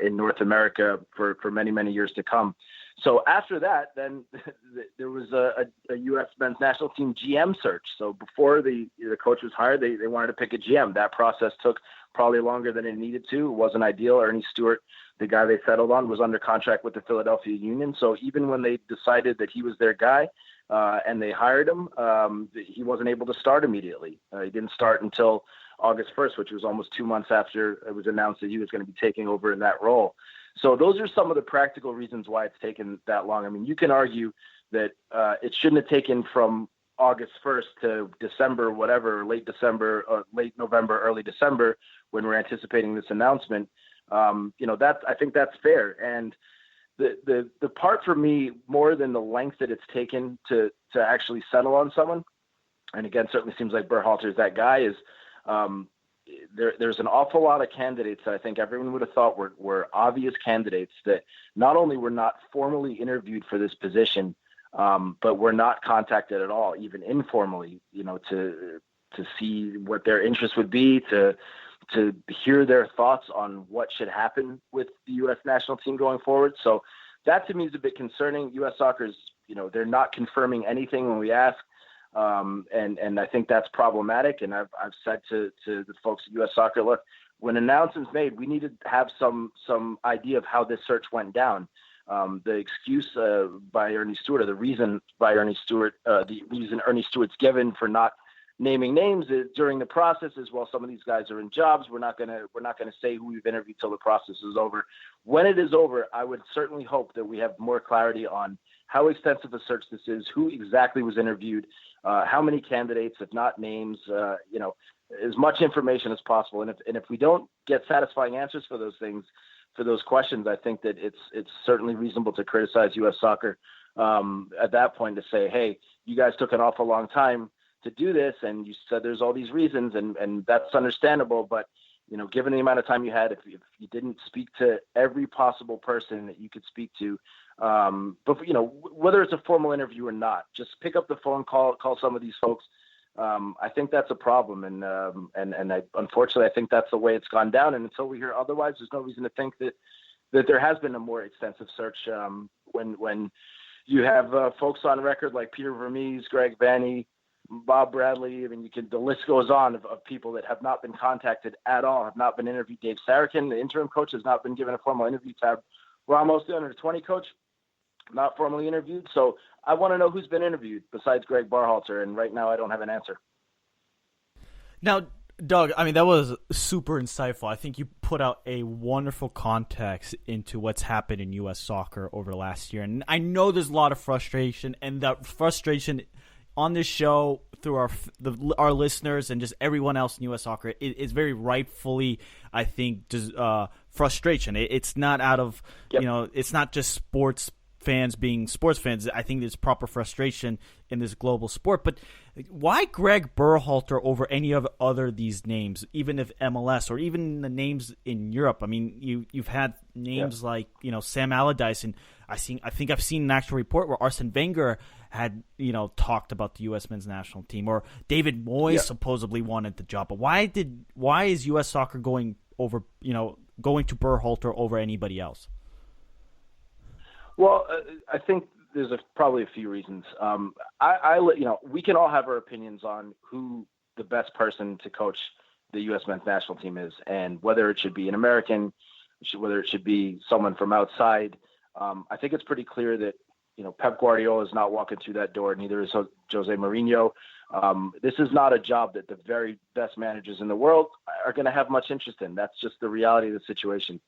in North America for many, many years to come. So after that, then there was a U.S. men's national team GM search. So before the coach was hired, they wanted to pick a GM. That process took probably longer than it needed to. It wasn't ideal. Ernie Stewart, the guy they settled on, was under contract with the Philadelphia Union. So even when they decided that he was their guy, and they hired him, he wasn't able to start immediately. He didn't start until August 1st, which was almost 2 months after it was announced that he was going to be taking over in that role. So those are some of the practical reasons why it's taken that long. I mean, you can argue that it shouldn't have taken from August 1st to December, whatever, late December, or late November, early December, when we're anticipating this announcement. I think that's fair. And the part for me, more than the length that it's taken to actually settle on someone, and again, certainly seems like Berhalter is that guy, is there's an awful lot of candidates that I think everyone would have thought were obvious candidates that not only were not formally interviewed for this position, but were not contacted at all, even informally, to see what their interest would be, to hear their thoughts on what should happen with the U.S. national team going forward. So that to me is a bit concerning. U.S. Soccer's, they're not confirming anything when we ask. And I think that's problematic. And I've said to the folks at U.S. Soccer, look, when announcements made, we need to have some idea of how this search went down. The excuse by Ernie Stewart, or the reason by Ernie Stewart, the reason Ernie Stewart's given for not naming names during the process is, well, some of these guys are in jobs. We're not gonna say who we've interviewed till the process is over. When it is over, I would certainly hope that we have more clarity on how extensive a search this is, who exactly was interviewed, how many candidates, if not names, as much information as possible. And if we don't get satisfying answers for those things, for those questions, I think that it's certainly reasonable to criticize U.S. Soccer at that point, to say, hey, you guys took an awful long time to do this, and you said there's all these reasons, and that's understandable. But given the amount of time you had, if you didn't speak to every possible person that you could speak to, but whether it's a formal interview or not, just pick up the phone, call some of these folks. I think that's a problem, and unfortunately, I think that's the way it's gone down. And until we hear otherwise, there's no reason to think that there has been a more extensive search. When you have folks on record like Peter Vermees, Greg Vanny, Bob Bradley, I mean, the list goes on of people that have not been contacted at all, have not been interviewed. Dave Sarakin, the interim coach, has not been given a formal interview. Tab Ramos, the under-20 coach, not formally interviewed. So I want to know who's been interviewed besides Greg Berhalter, and right now I don't have an answer. Now, Doug, I mean, that was super insightful. I think you put out a wonderful context into what's happened in U.S. soccer over the last year. And I know there's a lot of frustration, and that frustration on this show through our listeners and just everyone else in U.S. soccer is very rightfully, I think, just frustration. It's not out of, it's not just sports fans being sports fans. I think there's proper frustration in this global sport. But why Greg Berhalter over any of other these names, even if MLS or even the names in Europe? I mean, you've had names like Sam Allardyce, and I think I've seen an actual report where Arsene Wenger had talked about the U.S. men's national team, or David Moyes supposedly wanted the job. But why is U.S. soccer going to Berhalter over anybody else? Well, I think there's probably a few reasons. We can all have our opinions on who the best person to coach the U.S. men's national team is, and whether it should be an American, whether it should be someone from outside. I think it's pretty clear that Pep Guardiola is not walking through that door. Neither is Jose Mourinho. This is not a job that the very best managers in the world are going to have much interest in. That's just the reality of the situation.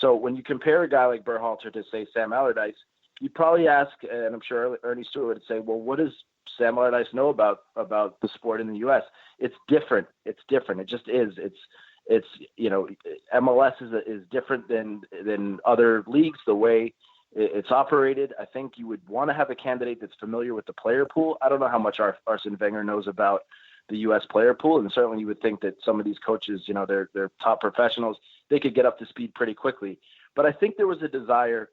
So when you compare a guy like Berhalter to, say, Sam Allardyce, you'd probably ask, and I'm sure Ernie Stewart would say, well, what does Sam Allardyce know about the sport in the U.S.? It's different. It's different. It just is. It's MLS is different than other leagues, the way it's operated. I think you would want to have a candidate that's familiar with the player pool. I don't know how much Arsene Wenger knows about the U.S. player pool, and certainly you would think that some of these coaches, they're top professionals, they could get up to speed pretty quickly. But I think there was a desire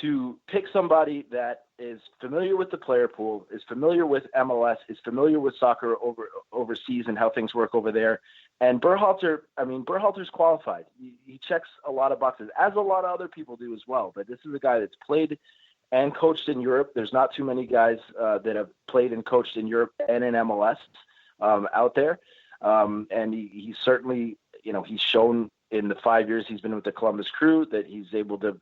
to pick somebody that is familiar with the player pool, is familiar with MLS, is familiar with soccer overseas and how things work over there. And Berhalter's qualified. He checks a lot of boxes, as a lot of other people do as well. But this is a guy that's played and coached in Europe. There's not too many guys that have played and coached in Europe and in MLS out there. And he certainly, he's shown in the 5 years he's been with the Columbus Crew that he's able to,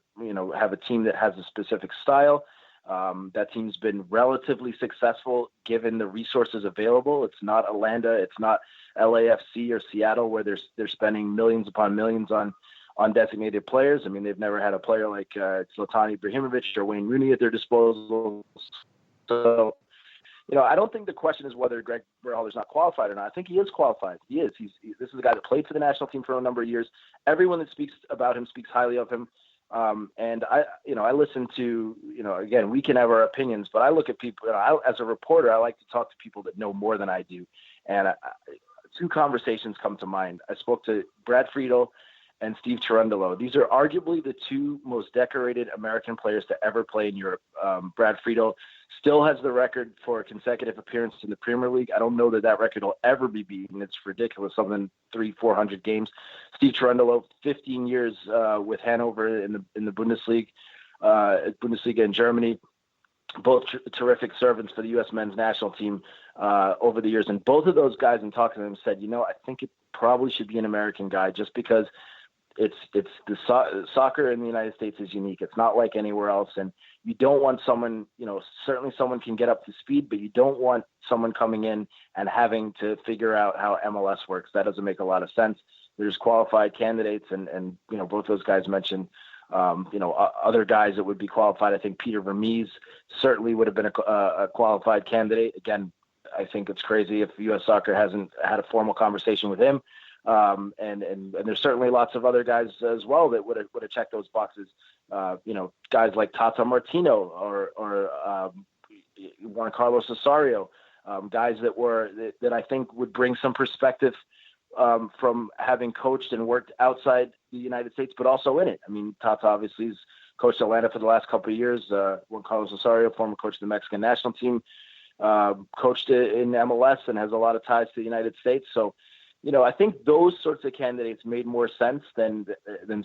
have a team that has a specific style. That team's been relatively successful given the resources available. It's not Atlanta, it's not LAFC or Seattle, where they're spending millions upon millions on designated players. I mean, they've never had a player like Zlatan Ibrahimovic or Wayne Rooney at their disposal. So, I don't think the question is whether Greg Berhalter's not qualified or not. I think he is qualified. He is. This is a guy that played for the national team for a number of years. Everyone that speaks about him speaks highly of him. And I listen to, again, we can have our opinions, but I look at people, as a reporter, I like to talk to people that know more than I do. And two conversations come to mind. I spoke to Brad Friedel and Steve Cherundolo. These are arguably the two most decorated American players to ever play in Europe. Brad Friedel still has the record for consecutive appearances in the Premier League. I don't know that record will ever be beaten. It's ridiculous, something 300-400 games. Steve Cherundolo, 15 years with Hanover in the Bundesliga in Germany. Both terrific servants for the U.S. men's national team over the years. And both of those guys, in talking to them, said, I think it probably should be an American guy, just because soccer in the United States is unique. It's not like anywhere else. And you don't want someone, certainly someone can get up to speed, but you don't want someone coming in and having to figure out how MLS works. That doesn't make a lot of sense. There's qualified candidates, and both those guys mentioned, other guys that would be qualified. I think Peter Vermees certainly would have been a qualified candidate. Again, I think it's crazy if U.S. Soccer hasn't had a formal conversation with him. And there's certainly lots of other guys as well that would have checked those boxes. Guys like Tata Martino or Juan Carlos Osorio, guys that I think would bring some perspective from having coached and worked outside the United States, but also in it. I mean, Tata obviously has coached Atlanta for the last couple of years. Juan Carlos Osorio, former coach of the Mexican national team, coached in MLS and has a lot of ties to the United States. So, I think those sorts of candidates made more sense than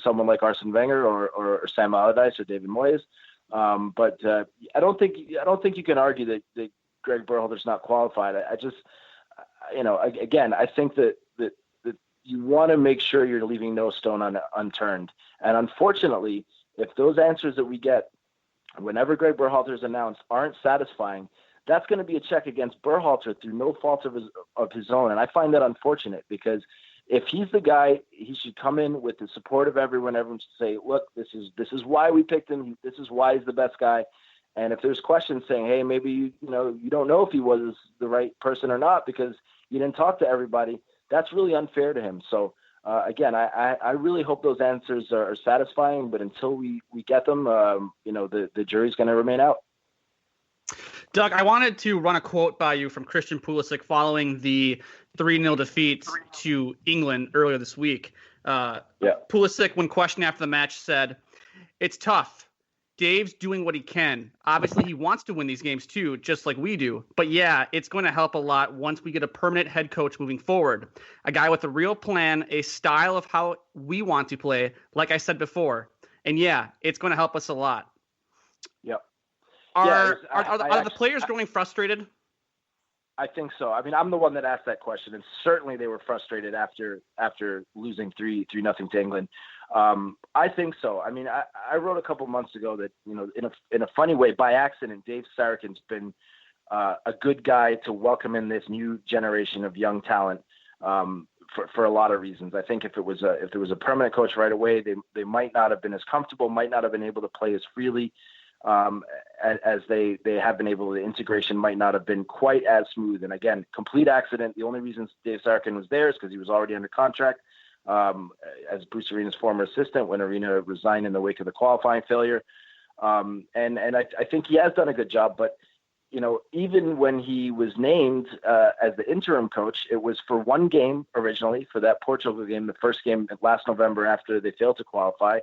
someone like Arsene Wenger or Sam Allardyce or David Moyes. But I don't think you can argue that Greg Berhalter's not qualified. I just, again, I think that you want to make sure you're leaving no stone unturned. And unfortunately, if those answers that we get whenever Greg Berhalter's announced aren't satisfying, that's going to be a check against Berhalter through no fault of his own. And I find that unfortunate, because if he's the guy, he should come in with the support of everyone. Everyone should say, look, this is why we picked him. This is why he's the best guy. And if there's questions saying, hey, maybe you don't know if he was the right person or not because you didn't talk to everybody, that's really unfair to him. So again, I really hope those answers are satisfying, but until we get them, the jury's going to remain out. Doug, I wanted to run a quote by you from Christian Pulisic following the 3-0 defeat to England earlier this week. Pulisic, when questioned after the match, said, "It's tough. Dave's doing what he can. Obviously, he wants to win these games too, just like we do. But yeah, it's going to help a lot once we get a permanent head coach moving forward. A guy with a real plan, a style of how we want to play, like I said before. And yeah, it's going to help us a lot." Yep. Are the players growing frustrated? I think so. I mean, I'm the one that asked that question, and certainly they were frustrated after losing 3-0 to England. I think so. I mean, I wrote a couple months ago that, in a funny way, by accident, Dave Sarakin's been a good guy to welcome in this new generation of young talent for a lot of reasons. I think if there was a permanent coach right away, they might not have been as comfortable, might not have been able to play as freely as they have been able. The integration might not have been quite as smooth. And again, complete accident. The only reason Dave Sarakin was there is because he was already under contract as Bruce Arena's former assistant when Arena resigned in the wake of the qualifying failure. And I think he has done a good job. But, even when he was named as the interim coach, it was for one game originally, for that Portugal game, the first game last November after they failed to qualify.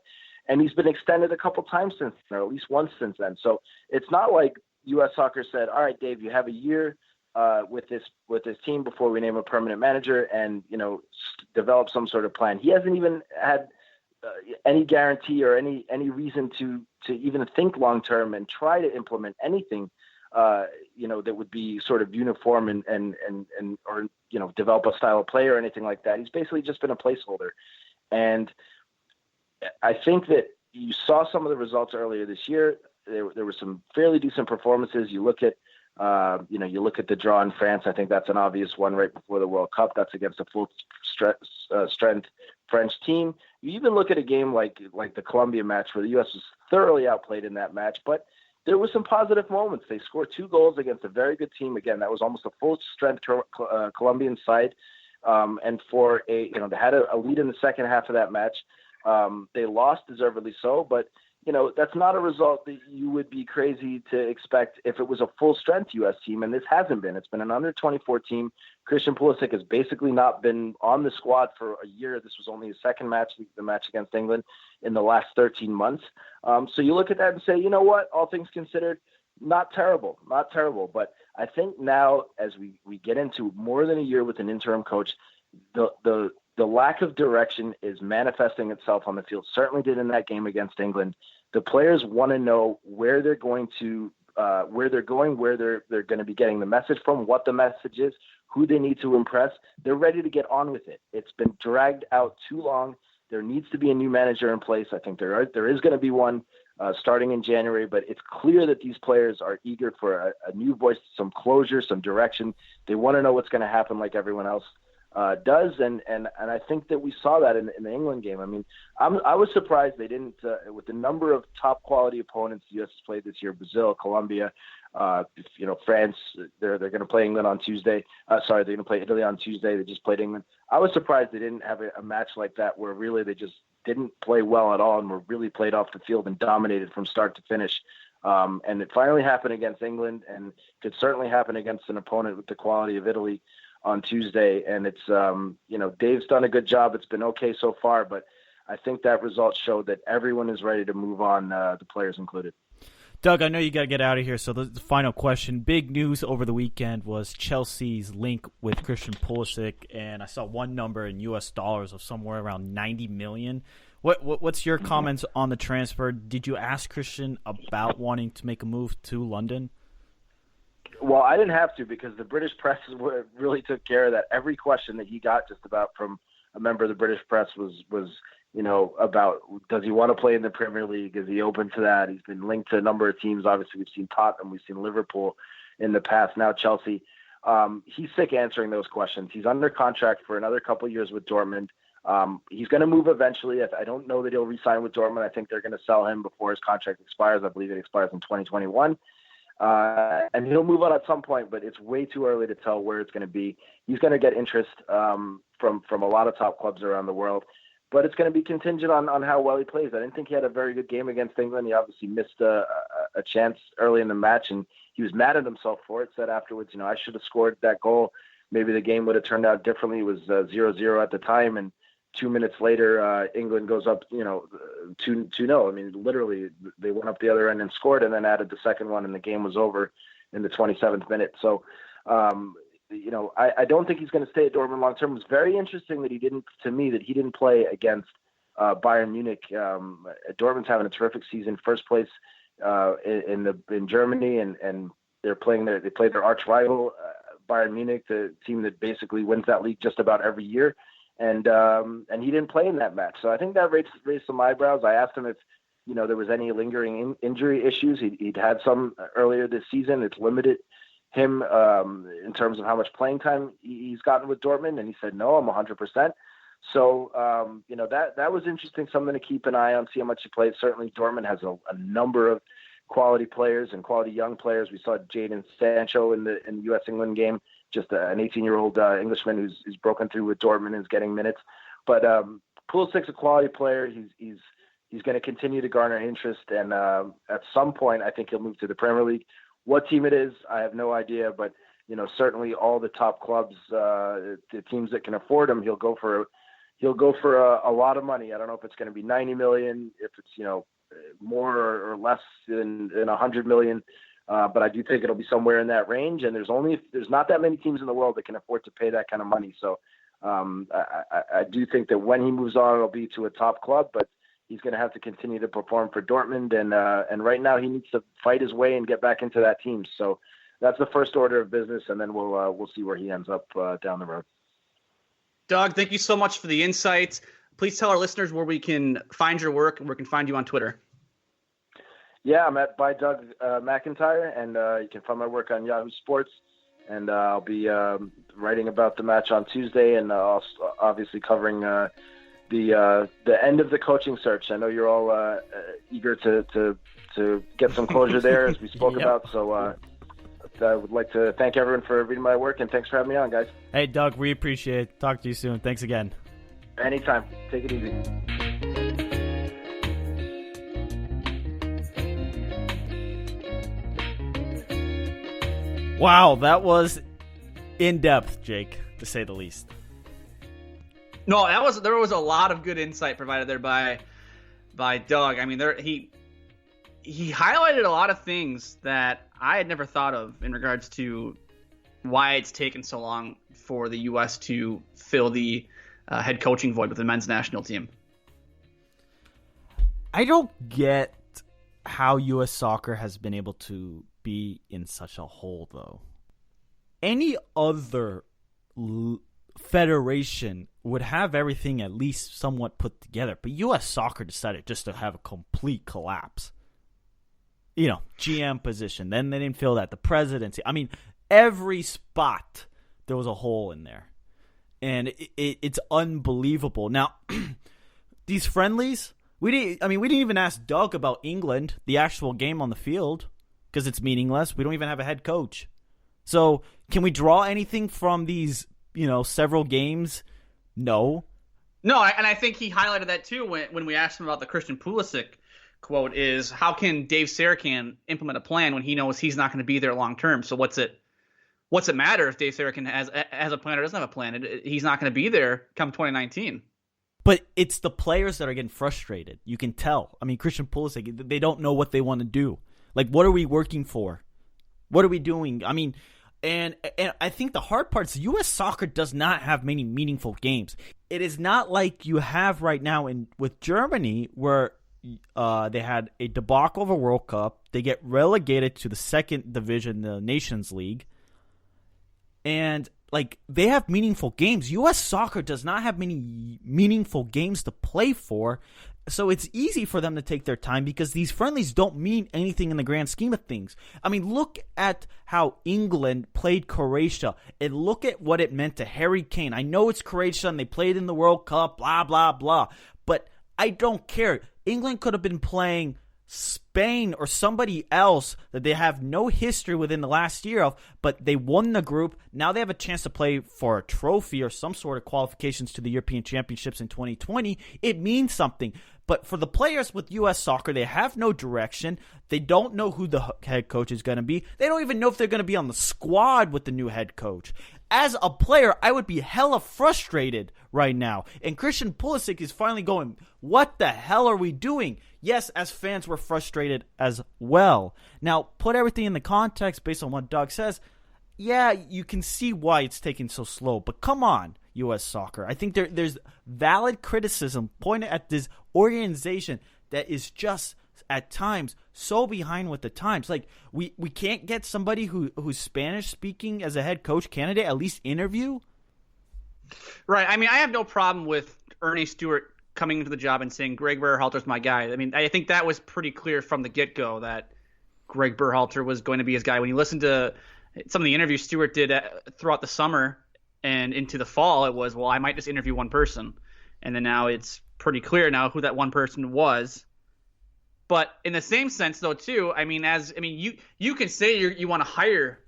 And he's been extended a couple times since then, or at least once since then. So it's not like U.S. Soccer said, all right, Dave, you have a year with this team before we name a permanent manager and, develop some sort of plan. He hasn't even had any guarantee or any reason to even think long-term and try to implement anything, that would be sort of uniform and or, develop a style of play or anything like that. He's basically just been a placeholder. And I think that you saw some of the results earlier this year. There were some fairly decent performances. You look at, the draw in France. I think that's an obvious one right before the World Cup. That's against a full strength French team. You even look at a game like the Colombia match where the U.S. was thoroughly outplayed in that match, but there were some positive moments. They scored 2 goals against a very good team. Again, that was almost a full strength Colombian side. And they had a lead in the second half of that match. They lost, deservedly so, but that's not a result that you would be crazy to expect if it was a full-strength U.S. team, and this hasn't been. It's been an under-24 team. Christian Pulisic has basically not been on the squad for a year. This was only his second match, the match against England, in the last 13 months. So you look at that and say, you know what, all things considered, not terrible. But I think now, as we get into more than a year with an interim coach, the lack of direction is manifesting itself on the field. Certainly did in that game against England. The players want to know where they're going to, where they're going to be getting the message from, what the message is, who they need to impress. They're ready to get on with it. It's been dragged out too long. There needs to be a new manager in place. I think there is going to be one starting in January, but it's clear that these players are eager for a new voice, some closure, some direction. They want to know what's going to happen like everyone else does, and I think that we saw that in the England game. I mean, I was surprised they didn't, with the number of top quality opponents the U.S. has played this year, Brazil, Colombia, France, they're going to play England on Tuesday. They're going to play Italy on Tuesday. They just played England. I was surprised they didn't have a match like that where really they just didn't play well at all and were really played off the field and dominated from start to finish. And it finally happened against England, and could certainly happen against an opponent with the quality of Italy on Tuesday. And it's, Dave's done a good job. It's been okay so far, but I think that result showed that everyone is ready to move on, the players included. Doug, I know you got to get out of here, so the final question. Big news over the weekend was Chelsea's link with Christian Pulisic, and I saw one number in U.S. dollars of somewhere around $90 million. What's your comments on the transfer? Did you ask Christian about wanting to make a move to London? Well, I didn't have to, because the British press really took care of that. Every question that he got just about from a member of the British press was about, does he want to play in the Premier League? Is he open to that? He's been linked to a number of teams. Obviously, we've seen Tottenham, we've seen Liverpool in the past, now Chelsea. He's sick answering those questions. He's under contract for another couple of years with Dortmund. He's going to move eventually. I don't know that he'll re-sign with Dortmund. I think they're going to sell him before his contract expires. I believe it expires in 2021. And he'll move on at some point, but it's way too early to tell where it's going to be. He's going to get interest from a lot of top clubs around the world, but it's going to be contingent on how well he plays. I didn't think he had a very good game against England. He obviously missed a chance early in the match, and he was mad at himself for it. Said afterwards, I should have scored that goal. Maybe the game would have turned out differently. It was 0-0 at the time, and 2 minutes later, England goes up, 2-0. I mean, literally, they went up the other end and scored, and then added the second one, and the game was over in the 27th minute. So, I don't think he's going to stay at Dortmund long term. It was very interesting that he didn't play against Bayern Munich. Dortmund's having a terrific season, first place in Germany, and they played their arch rival, Bayern Munich, the team that basically wins that league just about every year. And he didn't play in that match. So I think that raised some eyebrows. I asked him if, there was any lingering injury issues. He'd had some earlier this season. It's limited him in terms of how much playing time he's gotten with Dortmund. And he said, no, I'm 100%. So, that was interesting, something to keep an eye on, see how much he plays. Certainly Dortmund has a number of quality players and quality young players. We saw Jadon Sancho in the U.S. England game, just an 18-year-old Englishman who's broken through with Dortmund and is getting minutes. But Pulisic's a quality player. He's going to continue to garner interest, and at some point, I think he'll move to the Premier League. What team it is, I have no idea. But certainly all the top clubs, the teams that can afford him, he'll go for a lot of money. I don't know if it's going to be 90 million, if it's more or less than 100 million. But I do think it'll be somewhere in that range, and there's not that many teams in the world that can afford to pay that kind of money. So I do think that when he moves on, it'll be to a top club, but he's going to have to continue to perform for Dortmund, and right now he needs to fight his way and get back into that team. So that's the first order of business, and then we'll see where he ends up down the road. Doug, thank you so much for the insights. Please tell our listeners where we can find your work and where we can find you on Twitter. Yeah, I'm at by Doug Mcintyre, and you can find my work on Yahoo Sports. And I'll be writing about the match on Tuesday, and also obviously covering the end of the coaching search. I know you're all eager to get some closure there, as we spoke about. So I would like to thank everyone for reading my work, and thanks for having me on, guys. Hey, Doug, we appreciate it. Talk to you soon. Thanks again. Anytime. Take it easy. Wow, that was in depth, Jake, to say the least. No, there was a lot of good insight provided there by Doug. I mean, he highlighted a lot of things that I had never thought of in regards to why it's taken so long for the U.S. to fill the head coaching void with the men's national team. I don't get how U.S. soccer has been able to be in such a hole, though. Any other federation would have everything at least somewhat put together, but U.S. soccer decided just to have a complete collapse. You know, GM position, then they didn't fill that. The presidency. I mean, every spot there was a hole in there, and it's unbelievable. Now, these friendlies, we didn't even ask Doug about England, the actual game on the field, because it's meaningless. We don't even have a head coach. So, can we draw anything from these, several games? No. No, and I think he highlighted that too when we asked him about the Christian Pulisic quote is, how can Dave Sarakan implement a plan when he knows he's not going to be there long term? So what's it matter if Dave Sarakan has a plan or doesn't have a plan? He's not going to be there come 2019. But it's the players that are getting frustrated. You can tell. I mean, Christian Pulisic, they don't know what they want to do. Like, what are we working for? What are we doing? I mean, and I think the hard part is U.S. soccer does not have many meaningful games. It is not like you have right now with Germany where they had a debacle of a World Cup. They get relegated to the second division, the Nations League. And, they have meaningful games. U.S. soccer does not have many meaningful games to play for. So it's easy for them to take their time because these friendlies don't mean anything in the grand scheme of things. I mean, look at how England played Croatia and look at what it meant to Harry Kane. I know it's Croatia and they played in the World Cup, blah, blah, blah. But I don't care. England could have been playing Spain or somebody else that they have no history within the last year of, but they won the group. Now they have a chance to play for a trophy or some sort of qualifications to the European Championships in 2020. It means something. But for the players with U.S. soccer, they have no direction. They don't know who the head coach is going to be. They don't even know if they're going to be on the squad with the new head coach. As a player, I would be hella frustrated right now. And Christian Pulisic is finally going, what the hell are we doing? Yes, as fans, we're frustrated as well. Now, put everything in the context based on what Doug says. Yeah, you can see why it's taking so slow. But come on, U.S. soccer. I think there's valid criticism pointed at this organization that is just at times so behind with the times. Like, we can't get somebody who's Spanish speaking as a head coach candidate, at least interview. Right. I mean, I have no problem with Ernie Stewart coming into the job and saying Greg Berhalter's my guy. I mean, I think that was pretty clear from the get-go that Greg Berhalter was going to be his guy. When you listen to some of the interviews Stewart did throughout the summer and into the fall, it was, well, I might just interview one person. And then now it's pretty clear now who that one person was. But in the same sense, though, too, you can say you want to hire,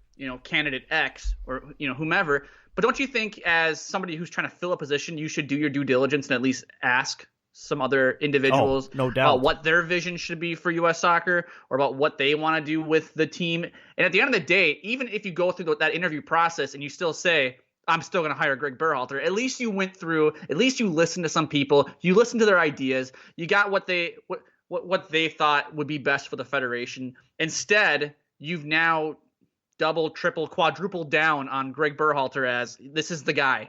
candidate X or, whomever. But don't you think as somebody who's trying to fill a position, you should do your due diligence and at least ask some other individuals no doubt, about what their vision should be for U.S. soccer or about what they want to do with the team? And at the end of the day, even if you go through that interview process and you still say, I'm still going to hire Greg Berhalter, at least you went through, at least you listened to some people, you listened to their ideas, you got what they thought would be best for the federation. Instead, you've now double, triple, quadruple down on Greg Berhalter as this is the guy.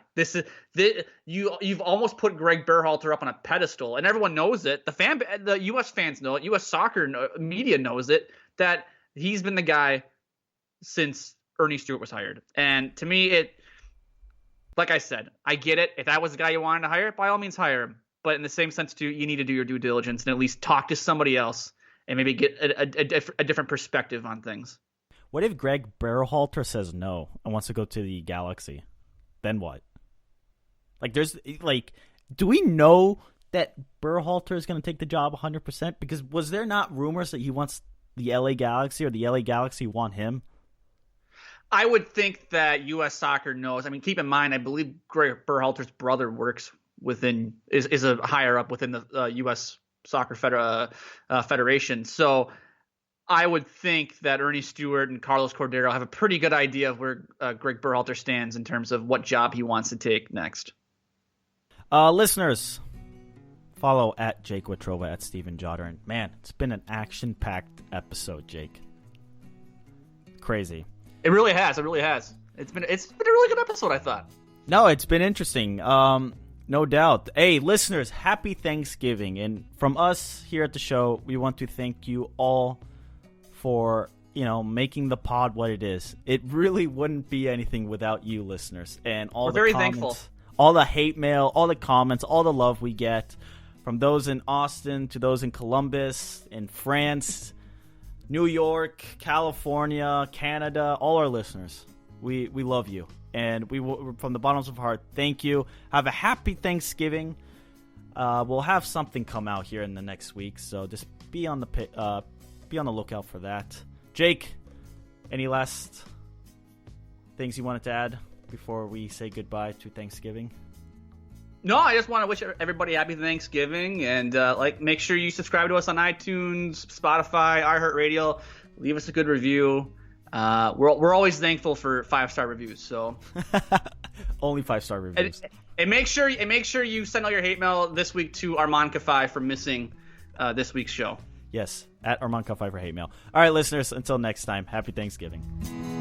You've almost put Greg Berhalter up on a pedestal, and everyone knows it. The U.S. fans know it. U.S. soccer media knows it, that he's been the guy since Ernie Stewart was hired. And to me, like I said, I get it. If that was the guy you wanted to hire, by all means hire him. But in the same sense, too, you need to do your due diligence and at least talk to somebody else and maybe get a different perspective on things. What if Greg Berhalter says no and wants to go to the Galaxy? Then what? Do we know that Berhalter is going to take the job 100%? Because was there not rumors that he wants the LA Galaxy or the LA Galaxy want him? I would think that U.S. soccer knows. I mean, keep in mind, I believe Greg Berhalter's brother is a higher up within the U.S. Soccer Federation. So I would think that Ernie Stewart and Carlos Cordero have a pretty good idea of where Greg Berhalter stands in terms of what job he wants to take next. Listeners, follow at Jake Watrova, at Steven Jodder. Man, it's been an action-packed episode, Jake. Crazy. It really has. It really has. It's been a really good episode, I thought. No, it's been interesting. No doubt. Hey, listeners, happy Thanksgiving. And from us here at the show, we want to thank you all for, making the pod what it is. It really wouldn't be anything without you, listeners. And all We're the very comments, thankful. all the hate mail, all the comments, all the love we get from those in Austin to those in Columbus, in France, New York, California, Canada, all our listeners. We love you. And we will, from the bottoms of our heart, thank you. Have a happy Thanksgiving. We'll have something come out here in the next week, so just be on the lookout for that. Jake, any last things you wanted to add before we say goodbye to Thanksgiving? No, I just want to wish everybody happy Thanksgiving, and make sure you subscribe to us on iTunes, Spotify, iHeartRadio. Leave us a good review. We're always thankful for 5-star reviews. So only 5-star reviews. And make sure you send all your hate mail this week to Arman Kafai for missing this week's show. Yes, at Arman Kafai for hate mail. All right, listeners. Until next time. Happy Thanksgiving.